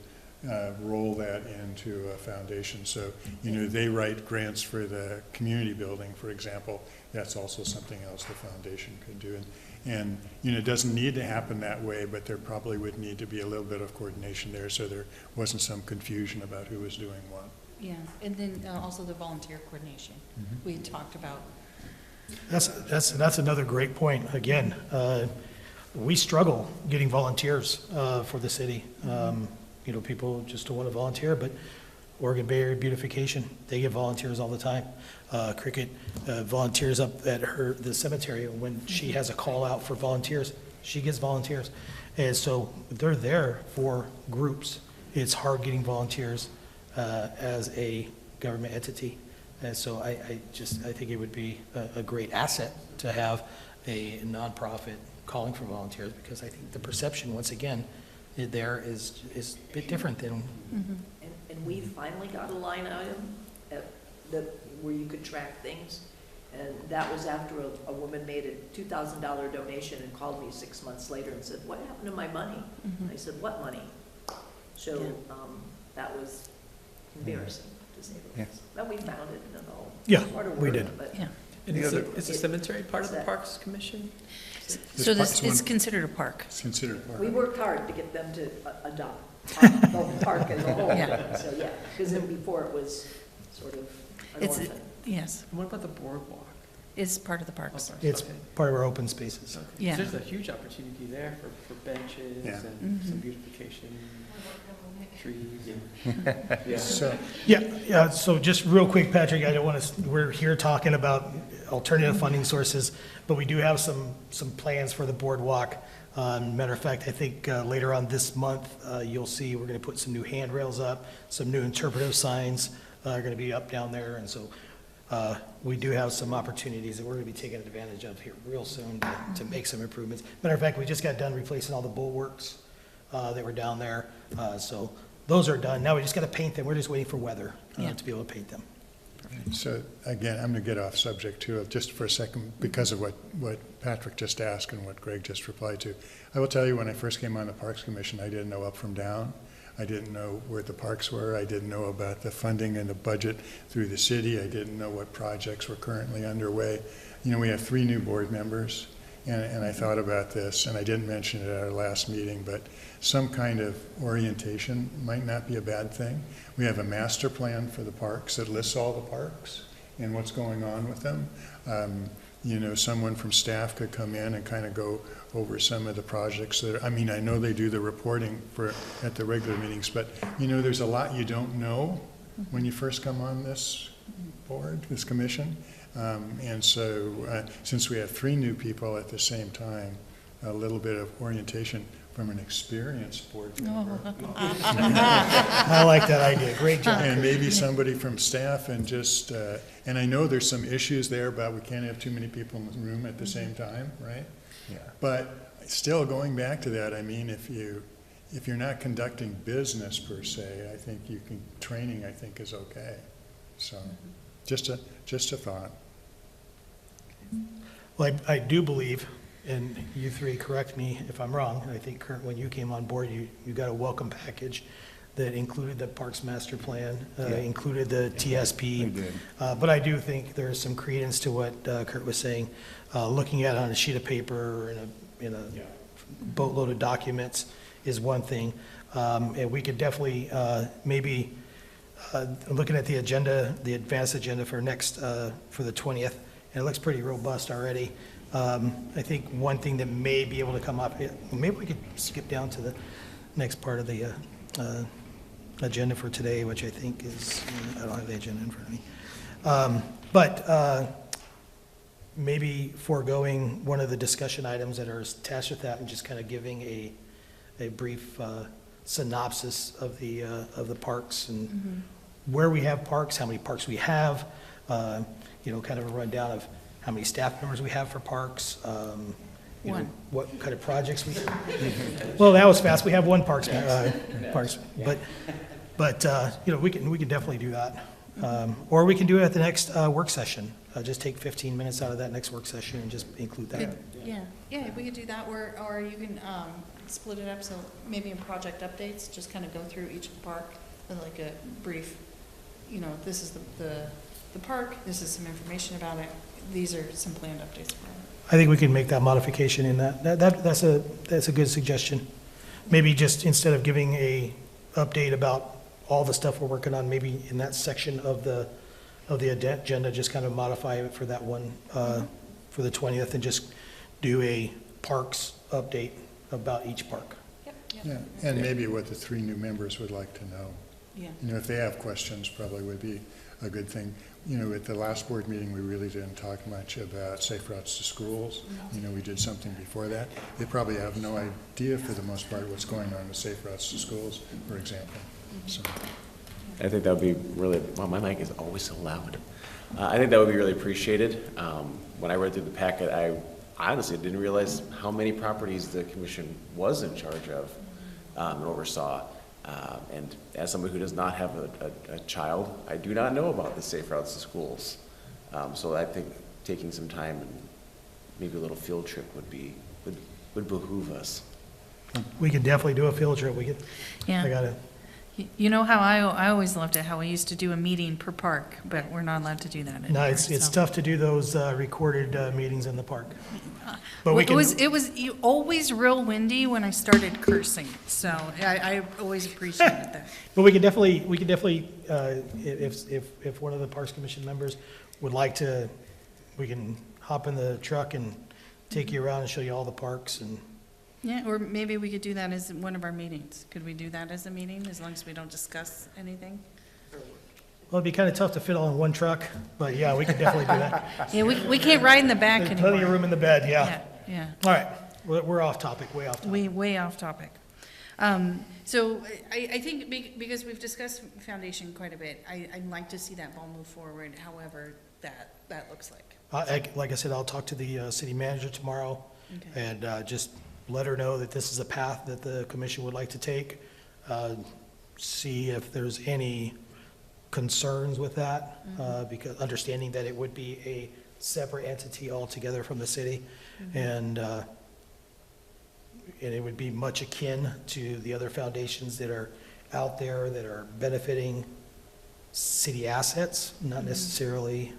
roll that into a foundation. So, you know, they write grants for the community building, for example. That's also something else the foundation could do. And you know, it doesn't need to happen that way, but there probably would need to be a little bit of coordination there so there wasn't some confusion about who was doing what. Yeah, and then also the volunteer coordination. We had talked about. That's another great point. Again, we struggle getting volunteers for the city. You know, people just don't want to volunteer, but Oregon Bay Area Beautification, they get volunteers all the time. Cricket volunteers up at the cemetery. When she has a call out for volunteers, she gets volunteers. And so they're there for groups. It's hard getting volunteers as a government entity. And so I think it would be a great asset to have a nonprofit calling for volunteers, because I think the perception, once again, there is a bit different than. And we finally got a line item where you could track things. And that was after a woman made a $2,000 donation and called me 6 months later and said, "What happened to my money?" I said, "What money?" So that was embarrassing, to say the least. But we found it and all. Yeah, Part of we work, did. but- Yeah. And is the cemetery part of the That- Parks Commission? So this is considered a park. It's considered part We of it. worked hard to get them to adopt the park as a whole. Yeah. So, yeah, because then before it was sort of an It's, orphan. yes, And what about the boardwalk? it's part of the parks. It's Okay. part of our open spaces. Okay. Yeah. There's a huge opportunity there for benches Yeah. and some beautification, trees. Yeah. So, Yeah, so just real quick, Patrick, I don't want to, we're here talking about alternative funding sources, but we do have some plans for the boardwalk. Matter of fact, I think later on this month, you'll see we're going to put some new handrails up, some new interpretive signs are going to be up down there, and so we do have some opportunities that we're going to be taking advantage of here real soon to make some improvements. Matter of fact, we just got done replacing all the bulwarks that were down there, so those are done. Now we just got to paint them. We're just waiting for weather to be able to paint them. so again, I'm going to get off subject too, just for a second, because of what Patrick just asked and what Greg just replied to. I will tell you, when I first came on the Parks Commission, I didn't know up from down. I didn't know where the parks were. I didn't know about the funding and the budget through the city. I didn't know what projects were currently underway. You know, we have 3 new board members, and I thought about this, and I didn't mention it at our last meeting, but some kind of orientation might not be a bad thing. We have a master plan for the parks that lists all the parks and what's going on with them. You know, someone from staff could come in and kind of go over some of the projects that, I mean, I know they do the reporting at the regular meetings, but, you know, there's a lot you don't know when you first come on this board, this commission. And so, since we have 3 new people at the same time, a little bit of orientation from an experienced board member. I like that idea. Great job. And maybe somebody from staff, and just, and I know there's some issues there about we can't have too many people in the room at the same time, right? Yeah. But still, going back to that, I mean, if you're not conducting business per se, I think training, I think, is okay. So, just a thought. Well, I do believe, and you 3 correct me if I'm wrong, I think, Kurt, when you came on board, you got a welcome package that included the Parks Master Plan, included the TSP. We did. But I do think there's some credence to what Kurt was saying. Looking at it on a sheet of paper or in a boatload of documents is one thing. And we could definitely, maybe, looking at the agenda, the advanced agenda for next, for the 20th, and it looks pretty robust already. I think one thing that may be able to come up, maybe we could skip down to the next part of the agenda for today, which I think is, I don't have the agenda in front of me. But maybe foregoing one of the discussion items that are attached with that and just kind of giving a brief synopsis of the parks and where we have parks, how many parks we have, kind of a rundown of how many staff members we have for parks, One. what kind of projects we, well, that was fast, we have one parks, but, we can definitely do that. Or we can do it at the next work session, just take 15 minutes out of that next work session and just include that. Yeah, we could do that, or you can split it up, so maybe in project updates, just kind of go through each park and like a brief, this is the park, this is some information about it, these are some planned updates for it. I think we can make that modification in that. That's a good suggestion. Maybe just instead of giving a update about all the stuff we're working on, maybe in that section of the agenda, just kind of modify it for that one, for the 20th, and just do a parks update about each park. Yep. Yeah, and maybe what the 3 new members would like to know. Yeah. If they have questions, probably would be a good thing. At the last board meeting, we really didn't talk much about safe routes to schools. We did something before that. They probably have no idea, for the most part, what's going on with safe routes to schools, for example. So, I think that would be really, well, my mic is always so loud. I think that would be really appreciated. When I read through the packet, I honestly didn't realize how many properties the commission was in charge of and oversaw. And as somebody who does not have a child, I do not know about the safe routes to schools. So I think taking some time and maybe a little field trip would behoove us. We could definitely do a field trip. We could, Yeah. I gotta, You know how I always loved it, how we used to do a meeting per park, but we're not allowed to do that anymore. no, it's so. tough to do those recorded meetings in the park. But we It can, was always real windy when I started cursing, so I always appreciated that. but we can definitely, if one of the Parks Commission members would like to, we can hop in the truck and take you around and show you all the parks and. Yeah, or maybe we could do that as one of our meetings. Could we do that as a meeting, as long as we don't discuss anything? Well, it'd be kind of tough to fit all in one truck, but yeah, we could definitely do that. Yeah, we can't ride in the back There's anymore. plenty of room in the bed, yeah. Yeah. All right, we're off topic, way off topic. Way off topic. So I think because we've discussed foundation quite a bit, I'd like to see that ball move forward, however that looks like. Like I said, I'll talk to the city manager tomorrow Okay. and just let her know that this is a path that the commission would like to take. See if there's any concerns with that, because understanding that it would be a separate entity altogether from the city. And it would be much akin to the other foundations that are out there that are benefiting city assets, not necessarily,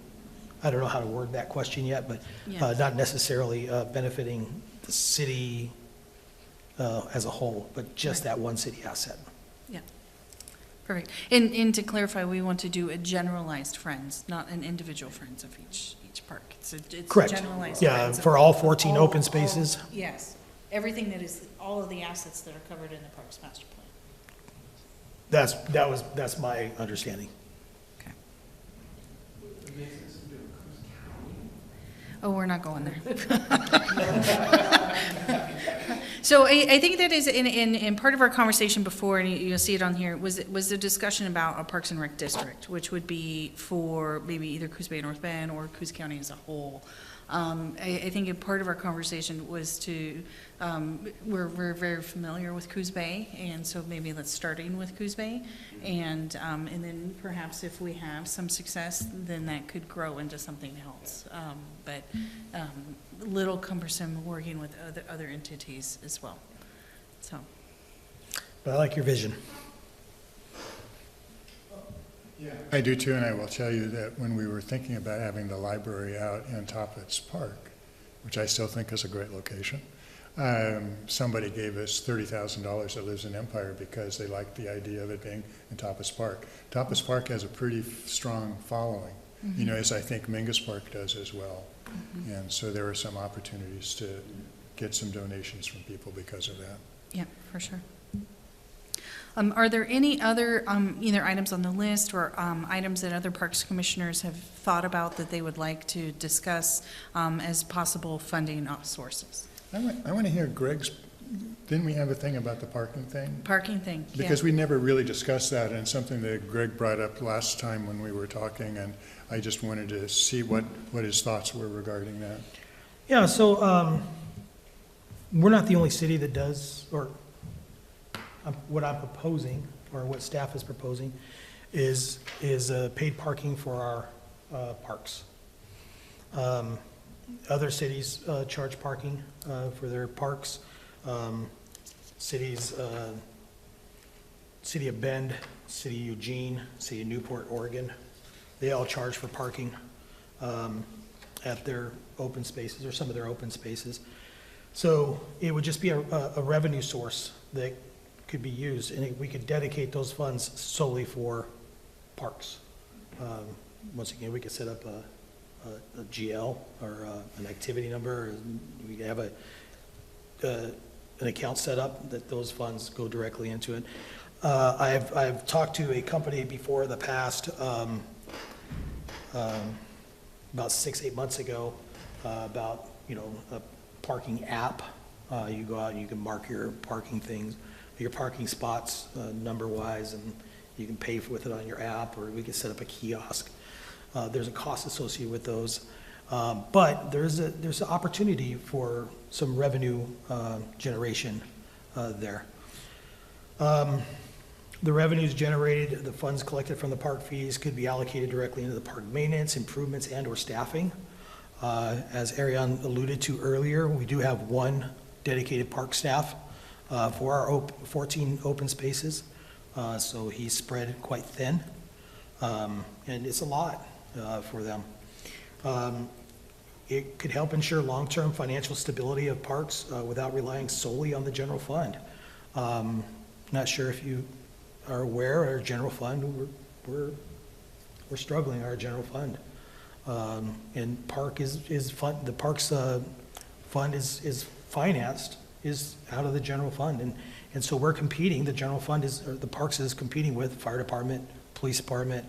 I don't know how to word that question yet, but Yes. not necessarily benefiting the city as a whole, but just that one city asset. Yeah, perfect. And to clarify, we want to do a generalized friends, not an individual friends of each park. It's Correct. generalized Yeah, friends of for all 14 all- open spaces. Yes, everything that is, all of the assets that are covered in the Parks Master Plan. That's my understanding. Okay. Oh, we're not going there. So I think that is, in part of our conversation before, and you'll see it on here, was the discussion about a Parks and Rec district, which would be for maybe either Coos Bay, North Bend, or Coos County as a whole. I think a part of our conversation was to, we're very familiar with Coos Bay, and so maybe let's starting with Coos Bay. And then perhaps if we have some success, then that could grow into something else. But a little cumbersome working with other entities as well, so. But I like your vision. I do too, and I will tell you that when we were thinking about having the library out in Toppets Park, which I still think is a great location, Somebody gave us $30,000 that lives in Empire because they liked the idea of it being in Tapas Park. Tapas Park has a pretty strong following, you know, as I think Mingus Park does as well. And so there are some opportunities to get some donations from people because of that. Yeah, for sure. Are there any other, either items on the list or items that other parks commissioners have thought about that they would like to discuss as possible funding sources? I want to hear Greg's, didn't we have a thing about the parking thing? Parking thing, yeah. Because we never really discussed that, and something that Greg brought up last time when we were talking, and I just wanted to see what his thoughts were regarding that. Yeah, so we're not the only city that does, or what I'm proposing, or what staff is proposing, is paid parking for our parks. Other cities charge parking for their parks. Cities, City of Bend, City of Eugene, City of Newport, Oregon, they all charge for parking at their open spaces, or some of their open spaces. So it would just be a revenue source that could be used, and we could dedicate those funds solely for parks. Once again, we could set up a GL or an activity number. We have an account set up that those funds go directly into it. I've talked to a company before in the past, about 6-8 months ago, about, you know, a parking app. You go out and you can mark your parking things, your parking spots number-wise, and you can pay with it on your app, or we can set up a kiosk. There's a cost associated with those, but there's an opportunity for some revenue generation there. The revenues generated, the funds collected from the park fees could be allocated directly into the park maintenance, improvements, and/or staffing. As Ariane alluded to earlier, we do have one dedicated park staff for our 14 open spaces, so he's spread quite thin, and it's a lot for them. It could help ensure long-term financial stability of parks without relying solely on the general fund. Not sure if you are aware, our general fund, we're struggling, our general fund. And park is fun, the parks fund is financed, is out of the general fund. And so we're competing, the general fund is, or the parks is competing with fire department, police department,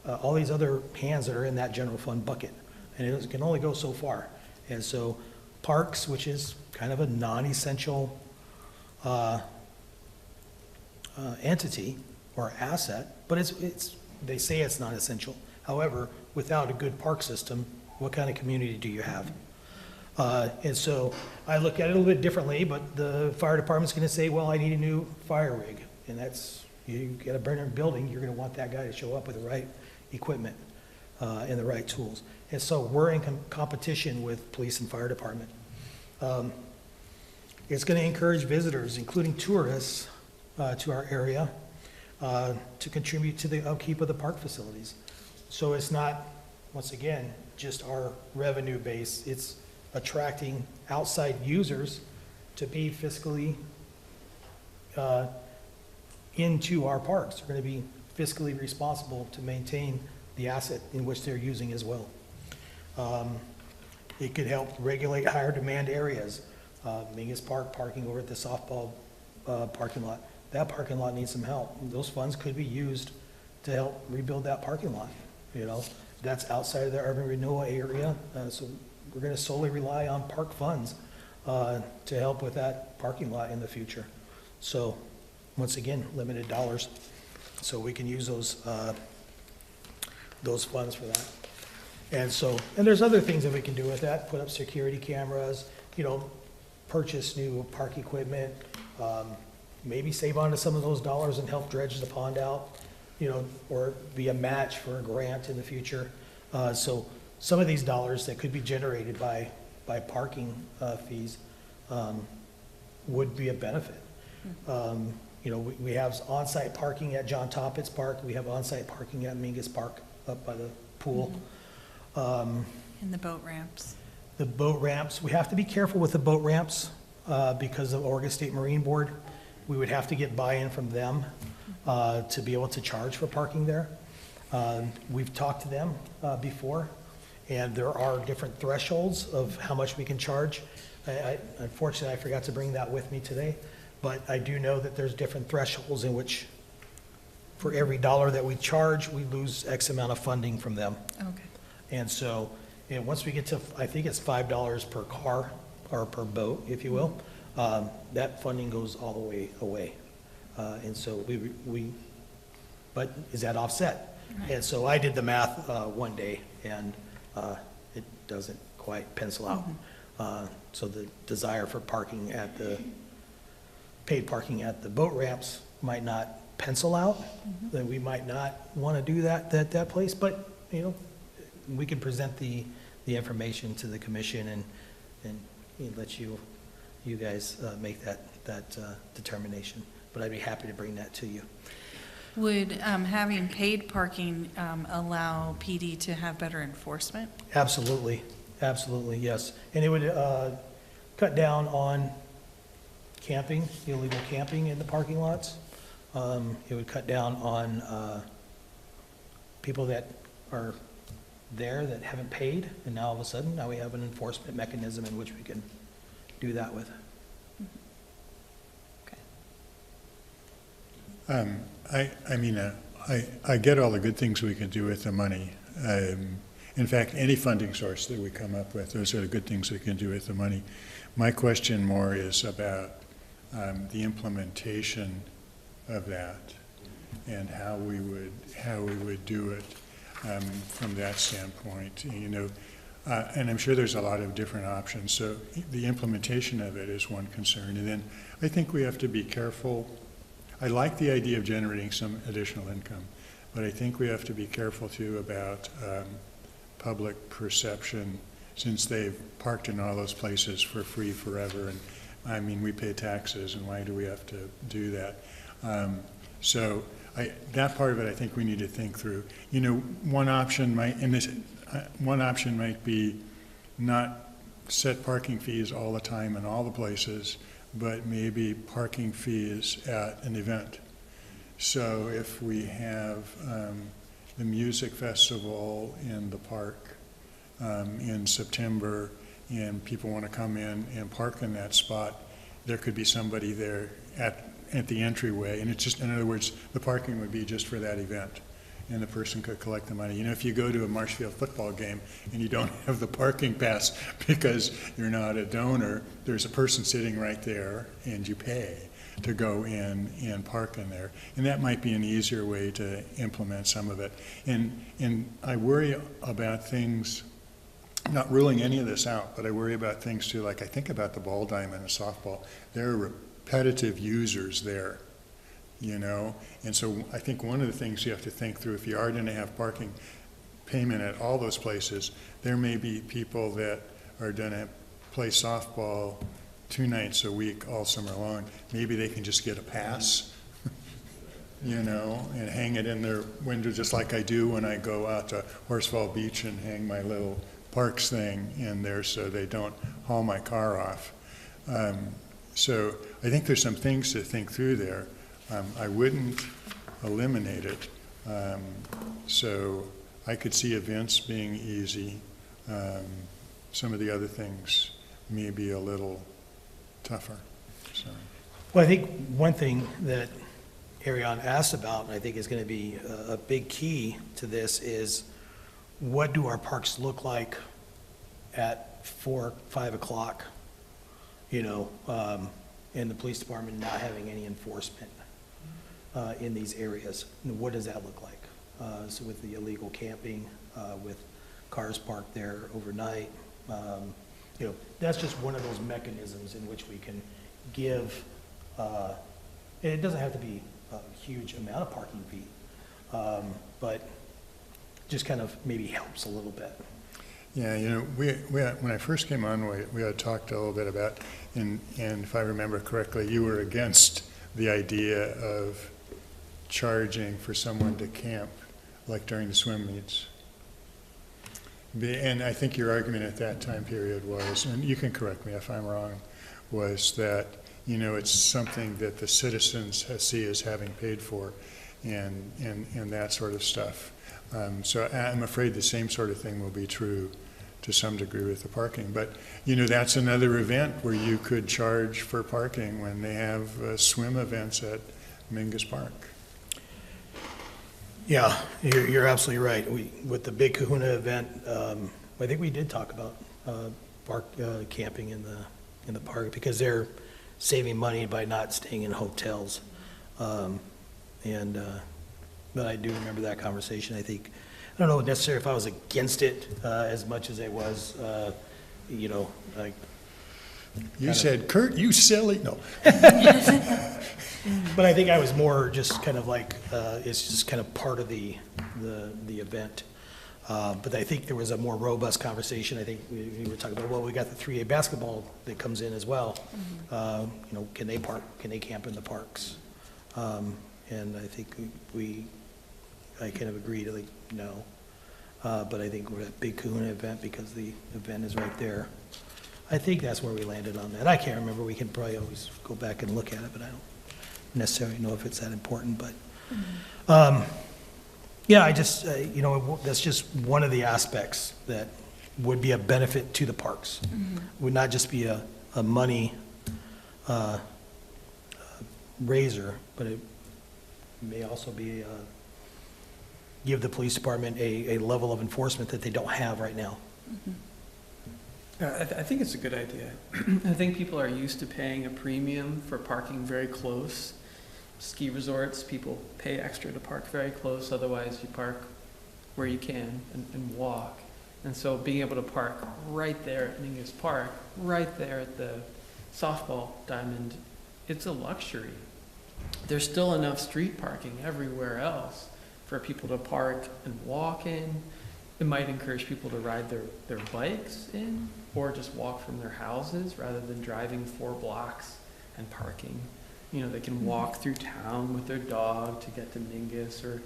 all these other hands that are in that general fund bucket. And it can only go so far. And so parks, which is kind of a non-essential entity or asset, but it's they say it's not essential. However, without a good park system, what kind of community do you have? And so I look at it a little bit differently, but the fire department's gonna say, well, I need a new fire rig. And that's, you get a burning building, you're gonna want that guy to show up with the right equipment and the right tools. And so we're in competition with police and fire department. It's gonna encourage visitors, including tourists, to our area, to contribute to the upkeep of the park facilities. So it's not, once again, just our revenue base, it's attracting outside users to be fiscally into our parks. They're gonna be fiscally responsible to maintain the asset in which they're using as well. It could help regulate higher demand areas. Mingus Park parking over at the softball parking lot. That parking lot needs some help. Those funds could be used to help rebuild that parking lot. You know, that's outside of the urban renewal area, so we're gonna solely rely on park funds to help with that parking lot in the future. So, once again, limited dollars, so we can use those funds for that. And so, and there's other things that we can do with that, put up security cameras, you know, purchase new park equipment, maybe save on to some of those dollars and help dredge the pond out, you know, or be a match for a grant in the future. So some of these dollars that could be generated by parking fees would be a benefit. You know, we have on-site parking at John Toppit's Park. We have on-site parking at Mingus Park up by the pool. And the boat ramps. The boat ramps, we have to be careful with the boat ramps. because of Oregon State Marine Board. We would have to get buy-in from them to be able to charge for parking there. We've talked to them before, and there are different thresholds of how much we can charge. Unfortunately, I forgot to bring that with me today, but I do know that there's different thresholds in which for every dollar that we charge, we lose X amount of funding from them. Okay. And so, and once we get to, I think it's $5 per car, or per boat, if you will, that funding goes all the way away. And so but is that offset? Right. And so I did the math one day, and it doesn't quite pencil out. So the desire for parking at the, paid parking at the boat ramps might not pencil out, that we might not want to do that place, but, you know, we can present the information to the commission and let you guys make that determination. But I'd be happy to bring that to you. Would having paid parking allow PD to have better enforcement? Absolutely, absolutely, yes. And it would cut down on camping, illegal camping in the parking lots. It would cut down on people that are there that haven't paid, and now all of a sudden, now we have an enforcement mechanism in which we can do that with. I get all the good things we can do with the money. In fact, any funding source that we come up with, those are the good things we can do with the money. My question more is about the implementation of that and how we would do it from that standpoint. You know, and I'm sure there's a lot of different options. So the implementation of it is one concern. And then I think we have to be careful. I like the idea of generating some additional income, but I think we have to be careful too about public perception, since they've parked in all those places for free forever. And I mean, we pay taxes, and why do we have to do that? So that part of it, I think we need to think through. You know, one option might be not set parking fees all the time in all the places, but maybe parking fees at an event. So if we have the music festival in the park in September, and people want to come in and park in that spot, there could be somebody there at the entryway, and it's just, in other words, the parking would be just for that event, and the person could collect the money. You know, if you go to a Marshfield football game and you don't have the parking pass because you're not a donor, there's a person sitting right there, and you pay to go in and park in there. And that might be an easier way to implement some of it. And I worry about things, not ruling any of this out, but I worry about things too, like I think about the ball diamond and softball. There are repetitive users there, you know? And so I think one of the things you have to think through, if you are gonna have parking payment at all those places, there may be people that are gonna play softball 2 nights a week all summer long. Maybe they can just get a pass, you know, and hang it in their window, just like I do when I go out to Horsefall Beach and hang my little Parks thing in there so they don't haul my car off. So I think there's some things to think through there. I wouldn't eliminate it. So I could see events being easy. Some of the other things may be a little tougher. So. Well, I think one thing that Ariane asked about, and I think is going to be a big key to this, is what do our parks look like at 4, 5 o'clock, you know, and the police department not having any enforcement in these areas? And what does that look like? So with the illegal camping, with cars parked there overnight, you know, that's just one of those mechanisms in which we can give, and it doesn't have to be a huge amount of parking fee, but just kind of maybe helps a little bit. Yeah, you know, when I first came on, we had talked a little bit about, and if I remember correctly, you were against the idea of charging for someone to camp, like during the swim meets. And I think your argument at that time period was, and you can correct me if I'm wrong, was that, it's something that the citizens see as having paid for and that sort of stuff. So I'm afraid the same sort of thing will be true to some degree with the parking. But, that's another event where you could charge for parking when they have swim events at Mingus Park. Yeah, you're absolutely right. With the Big Kahuna event, I think we did talk about park camping in the park because they're saving money by not staying in hotels. But I do remember that conversation. I don't know necessarily if I was against it as much as I was, like. You said, Kurt, you silly, no. But I think I was more just kind of like, it's just kind of part of the event. But I think there was a more robust conversation. I think we were talking about, well, we got the 3A basketball that comes in as well. Can they camp in the parks? And I think I kind of agreed, like, no. But I think we're at Big Kahuna event because the event is right there. I think that's where we landed on that. I can't remember. We can probably always go back and look at it, but I don't necessarily know if it's that important. But yeah, I just, that's just one of the aspects that would be a benefit to the parks. Would not just be a money raiser, but it may also be give the police department a level of enforcement that they don't have right now. I think it's a good idea. I think people are used to paying a premium for parking very close. Ski resorts, people pay extra to park very close, otherwise you park where you can and walk. And so being able to park right there at Mingus Park, right there at the softball diamond, it's a luxury. There's still enough street parking everywhere else for people to park and walk in. It might encourage people to ride their bikes in or just walk from their houses rather than driving 4 blocks and parking. They can walk through town with their dog to get to Mingus or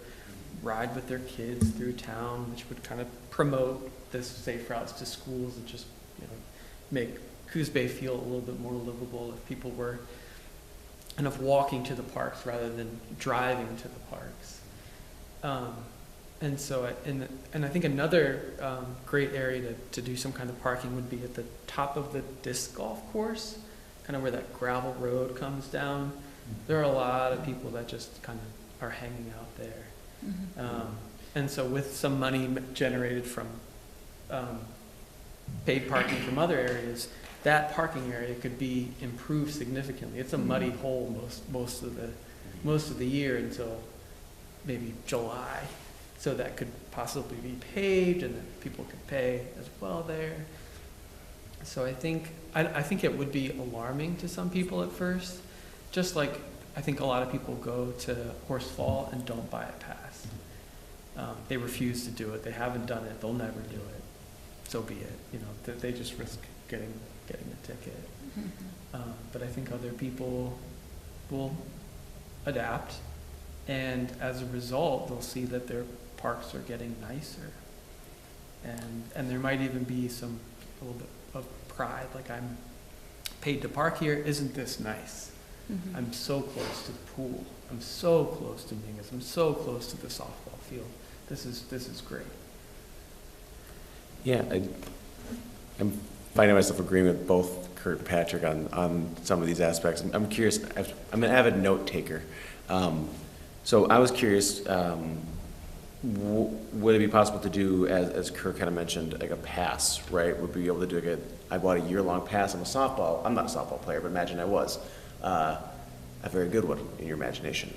ride with their kids through town, which would kind of promote this safe routes to schools and just, make Coos Bay feel a little bit more livable if people were kind of walking to the parks rather than driving to the parks. And so, and I think another great area to do some kind of parking would be at the top of the disc golf course, kind of where that gravel road comes down. There are a lot of people that just kind of are hanging out there. And so with some money generated from paid parking from other areas, that parking area could be improved significantly. It's a muddy hole most of the year until maybe July. So that could possibly be paved and then people could pay as well there. So I think it would be alarming to some people at first, just like I think a lot of people go to Horsefall and don't buy a pass. They refuse to do it. They haven't done it. They'll never do it. So be it. They just risk getting a ticket. But I think other people will adapt, and as a result, they'll see that their parks are getting nicer, and there might even be a little bit of pride, like I'm paid to park here. Isn't this nice? I'm so close to the pool. I'm so close to Mingus. I'm so close to the softball field. This is great. Yeah, I'm finding myself agreeing with both Kurt and Patrick on some of these aspects. I'm curious. I'm an avid note taker, so I was curious. Would it be possible to do, as Kurt kind of mentioned, like a pass, right? Would we be able to do I bought a year-long pass. I'm not a softball player, but imagine I was. A very good one in your imagination.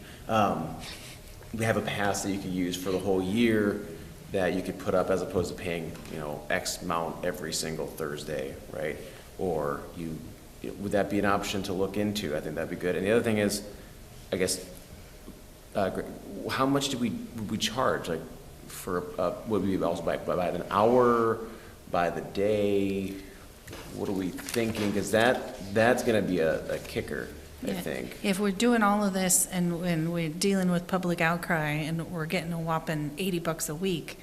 We have a pass that you could use for the whole year that you could put up as opposed to paying, X amount every single Thursday, right? Or would that be an option to look into? I think that'd be good. And the other thing is, I guess, how much would we charge? Like would we also by an hour, by the day? What are we thinking? Because that's going to be a kicker, I think. If we're doing all of this and we're dealing with public outcry and we're getting a whopping $80 a week,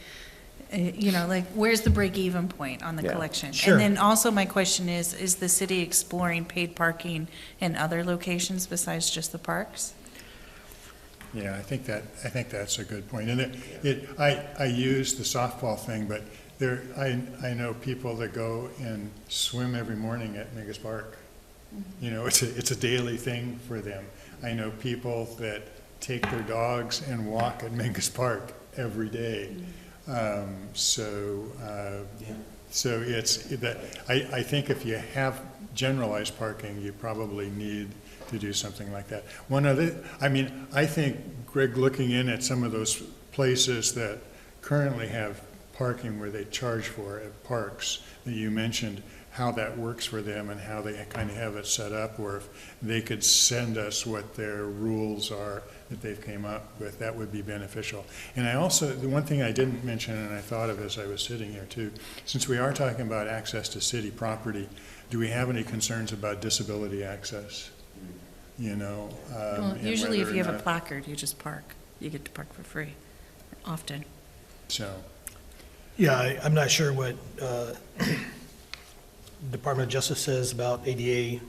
You know, like, where's the break-even point on the Yeah. collection? Sure. And then also my question is the city exploring paid parking in other locations besides just the parks? Yeah, I think that's a good point. And I use the softball thing, but I know people that go and swim every morning at Megas Park. You know, it's a daily thing for them. I know people that take their dogs and walk at Megas Park every day. So it's that, I think if you have generalized parking, you probably need to do something like that. One other, I think, Greg, looking in at some of those places that currently have parking where they charge for at parks that you mentioned, how that works for them and how they kind of have it set up, or if they could send us what their rules are that they've came up with, that would be beneficial. And I also, the one thing I didn't mention and I thought of as I was sitting here too, since we are talking about access to city property, do we have any concerns about disability access? You know? Well, and usually if whether you or have a not- placard, you just park. You get to park for free, often. So, Yeah, I'm not sure what Department of Justice says about ADA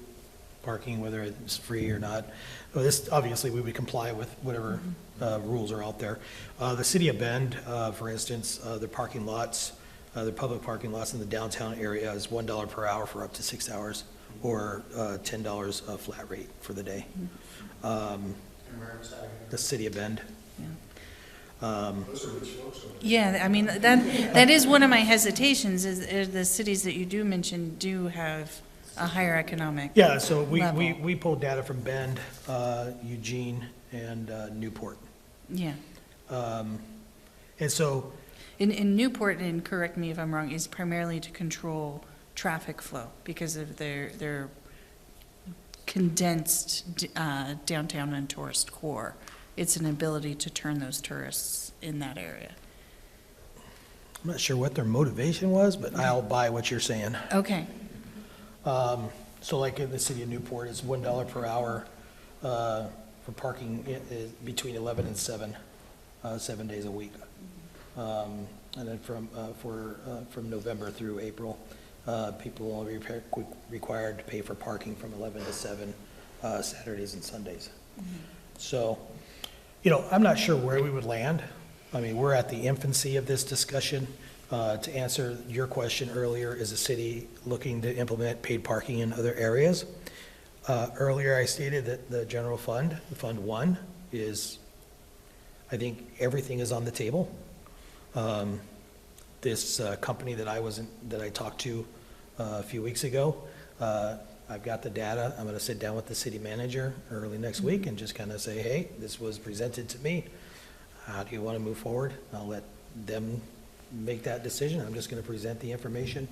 parking, whether it's free or not. Well, this, obviously, we would comply with whatever rules are out there. The city of Bend, for instance, the parking lots, the public parking lots in the downtown area is $1 per hour for up to 6 hours, or $10 a flat rate for the day. The city of Bend. Yeah, I mean, that is one of my hesitations, is the cities that you do mention do have a higher economic. Yeah, so we level. pulled data from Bend, Eugene, and Newport. Yeah. And so, In Newport, and correct me if I'm wrong, is primarily to control traffic flow because of their condensed downtown and tourist core. It's an ability to turn those tourists in that area. I'm not sure what their motivation was, but I'll buy what you're saying. Okay, So like in the city of Newport, it's $1 per hour for parking between 11 and 7, 7 days a week. And then from November through April, people will be required to pay for parking from 11 to 7, Saturdays and Sundays. So, you know, I'm not sure where we would land. I mean, we're at the infancy of this discussion. To answer your question earlier, is the city looking to implement paid parking in other areas? Earlier, I stated that the general fund, Fund 1, is, I think everything is on the table. This company that I talked to a few weeks ago, I've got the data. I'm going to sit down with the city manager early next week and just kind of say, hey, this was presented to me. How do you want to move forward? I'll let them make that decision. I'm just going to present the information.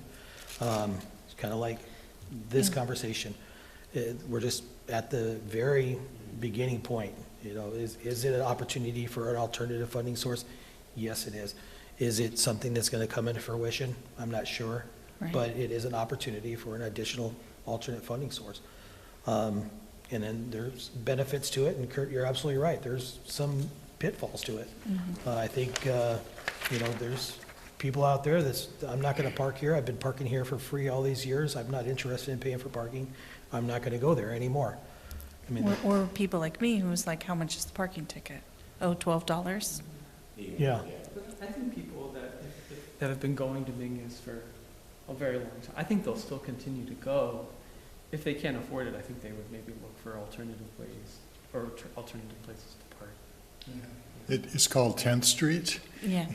It's kind of like this conversation. We're just at the very beginning point. You know, is it an opportunity for an alternative funding source? Yes, it is. Is it something that's going to come into fruition? I'm not sure. Right. But it is an opportunity for an additional alternate funding source. And then there's benefits to it, and Kurt, you're absolutely right. There's some pitfalls to it. I think, you know, there's people out there I'm not going to park here. I've been parking here for free all these years. I'm not interested in paying for parking. I'm not going to go there anymore. I mean, or people like me who's like, how much is the parking ticket? Oh, $12? yeah. I think people that have been going to Mingus for a very long time, I think they'll still continue to go. If they can't afford it, I think they would maybe look for alternative ways or alternative places to park. it's called 10th Street. Yeah.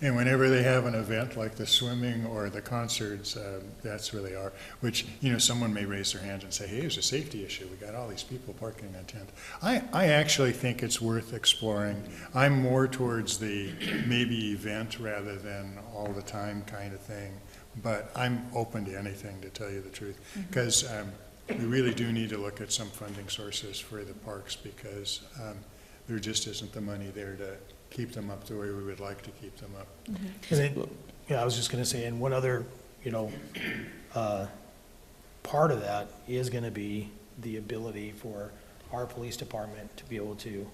And whenever they have an event like the swimming or the concerts, that's where they are, which, you know, someone may raise their hand and say, hey, there's a safety issue. We got all these people parking on 10th. I actually think it's worth exploring. I'm more towards the maybe event rather than all the time kind of thing. But I'm open to anything, to tell you the truth. Because we really do need to look at some funding sources for the parks, because there just isn't the money there to keep them up the way we would like to keep them up. And then, yeah, I was just going to say, and one other, you know, part of that is going to be the ability for our police department to be able to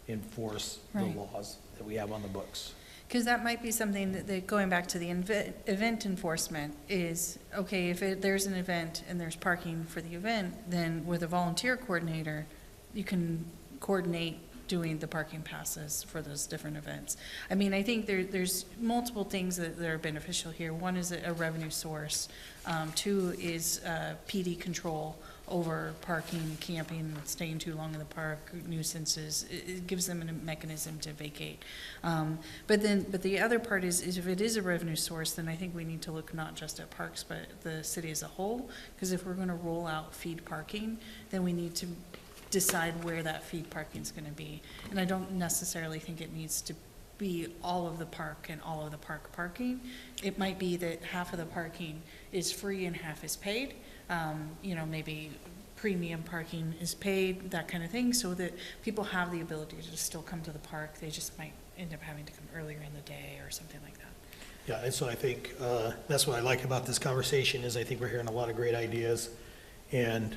enforce the Right. laws that we have on the books. Because that might be something that, going back to the event enforcement, is, okay, if there's an event and there's parking for the event, then with a volunteer coordinator, you can coordinate doing the parking passes for those different events. I mean, I think there's multiple things that are beneficial here. One is a revenue source. Two is PD control over parking, camping, staying too long in the park, nuisances. It gives them a mechanism to vacate. But the other part is if it is a revenue source, then I think we need to look not just at parks, but the city as a whole. Because if we're going to roll out feed parking, then we need to decide where that feed parking is going to be. And I don't necessarily think it needs to be all of the park and all of the park parking. It might be that half of the parking is free and half is paid. You know, maybe premium parking is paid, that kind of thing, so that people have the ability to still come to the park. They just might end up having to come earlier in the day or something like that. Yeah, and so I think that's what I like about this conversation is I think we're hearing a lot of great ideas, and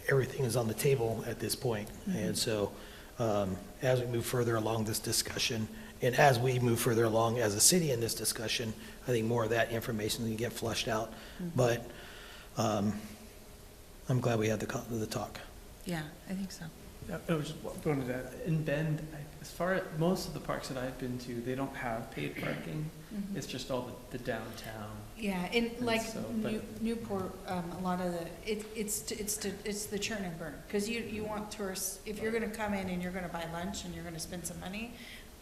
everything is on the table at this point. And so as we move further along this discussion, and as we move further along as a city in this discussion, I think more of that information can get flushed out. But I'm glad we had the talk. Yeah, I think so. I was just going to that. In Bend, as far as most of the parks that I've been to, they don't have paid parking. It's just all the downtown. Yeah, and like so, but- Newport, a lot of it's the churn and burn. Because you want tourists, if you're going to come in and you're going to buy lunch and you're going to spend some money,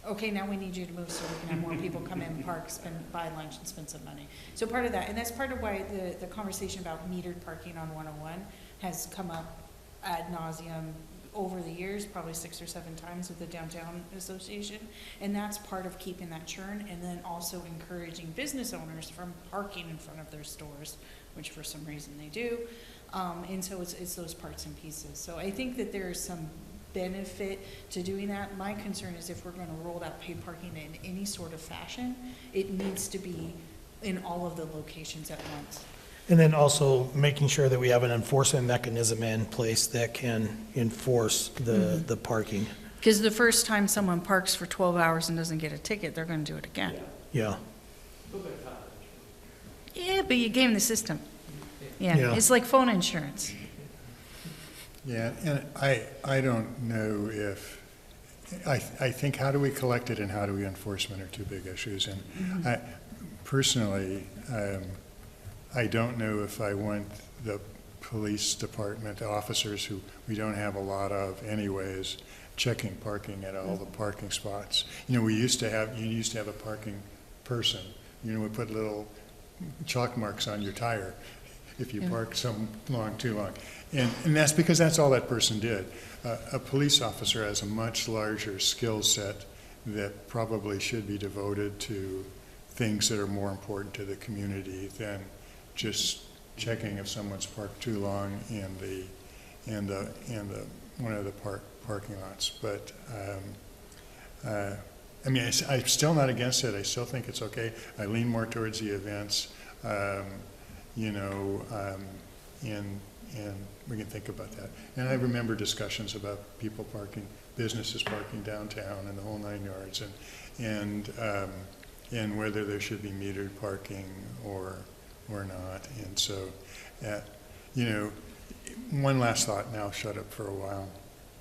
okay, now we need you to move so we can have more people come in, park, buy lunch and spend some money. So part of that, and that's part of why the conversation about metered parking on 101 has come up ad nauseum over the years, probably 6 or 7 times with the Downtown Association. And that's part of keeping that churn, and then also encouraging business owners from parking in front of their stores, which for some reason they do. And so it's those parts and pieces. So I think that there is some benefit to doing that. My concern is if we're going to roll out paid parking in any sort of fashion, it needs to be in all of the locations at once. And then also making sure that we have an enforcement mechanism in place that can enforce the parking. Because the first time someone parks for 12 hours and doesn't get a ticket, they're going to do it again. Yeah. Yeah, but you gave them the system. Yeah, Yeah. it's like phone insurance. Yeah, and I don't know if, I think how do we collect it and how do we enforcement are two big issues. And I personally, I don't know if I want the police department officers, who we don't have a lot of anyways, checking parking at all the parking spots. You know, you used to have a parking person. You know, we put little chalk marks on your tire if you parked too long. And that's because that's all that person did. A police officer has a much larger skill set that probably should be devoted to things that are more important to the community than just checking if someone's parked too long in the one of the parking lots. But I mean, I'm still not against it. I still think it's okay. I lean more towards the events, you know, and we can think about that. And I remember discussions about people parking, businesses parking downtown and the whole 9 yards, and whether there should be metered parking or not. And so, you know, one last thought, and I'll shut up for a while.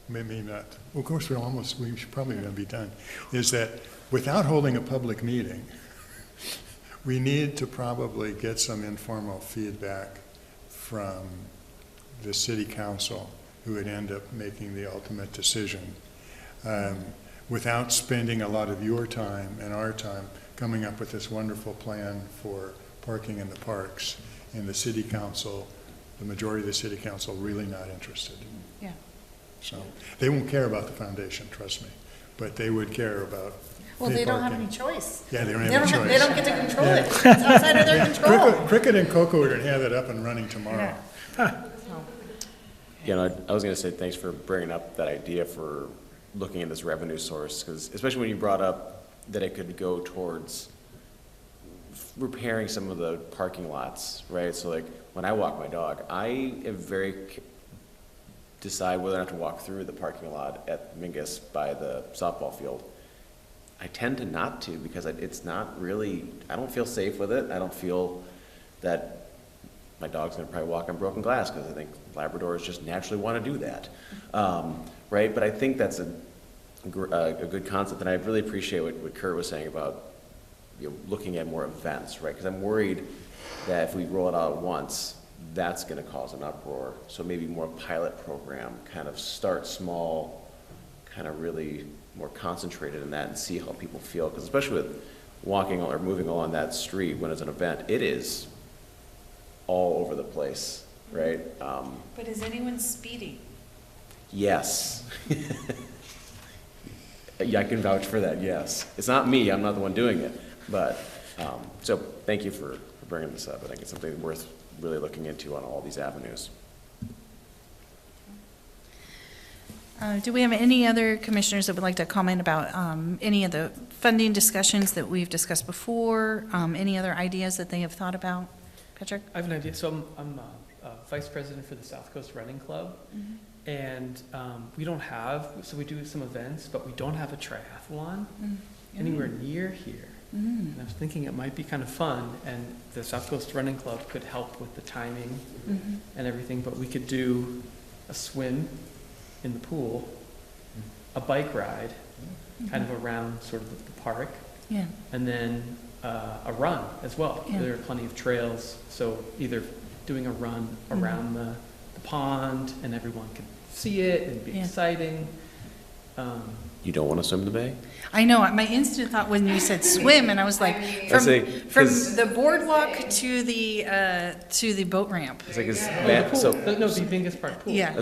Maybe not. Well, of course, we should probably going to be done, is that without holding a public meeting, we need to probably get some informal feedback from the city council, who would end up making the ultimate decision, without spending a lot of your time and our time coming up with this wonderful plan for parking in the parks, and the city council, the majority of the city council, really not interested. Yeah. So they won't care about the foundation, trust me, but they would care about Well, paid they don't have parking. any choice. Yeah, they don't have any choice. They don't get to control it. It's outside of their control. Cricket and Coco are going to have it up and running tomorrow. So, Yeah, no, I was going to say thanks for bringing up that idea for looking at this revenue source, because especially when you brought up that it could go towards repairing some of the parking lots, right? So like when I walk my dog, I am decide whether or not to walk through the parking lot at Mingus by the softball field. I tend to not to because it's not really, I don't feel safe with it. I don't feel that my dog's gonna probably walk on broken glass because I think Labradors just naturally want to do that. Right? But I think that's a good concept, and I really appreciate what Kurt was saying about, you know, looking at more events, right? Because I'm worried that if we roll it out once, that's going to cause an uproar. So maybe more pilot program, kind of start small, kind of really more concentrated in that and see how people feel. Because especially with walking or moving along that street when it's an event, it is all over the place, right? But is anyone speeding? Yes. Yeah, I can vouch for that, yes. It's not me, I'm not the one doing it. But, so thank you for bringing this up. I think it's something worth really looking into on all these avenues. Do we have any other commissioners that would like to comment about any of the funding discussions that we've discussed before? Any other ideas that they have thought about? Patrick? I have an idea. So I'm vice president for the South Coast Running Club. And we don't have, so we do some events, but we don't have a triathlon anywhere near here. And I was thinking it might be kind of fun, and the South Coast Running Club could help with the timing and everything, but we could do a swim in the pool, a bike ride, kind of around sort of the park, and then a run as well. Yeah. There are plenty of trails, so either doing a run around the pond and everyone can see it and be exciting. You don't want to swim in the bay? I know, my instant thought when you said swim, and I was like, from the boardwalk to the boat ramp. It's like, No, the biggest part pool. Yeah.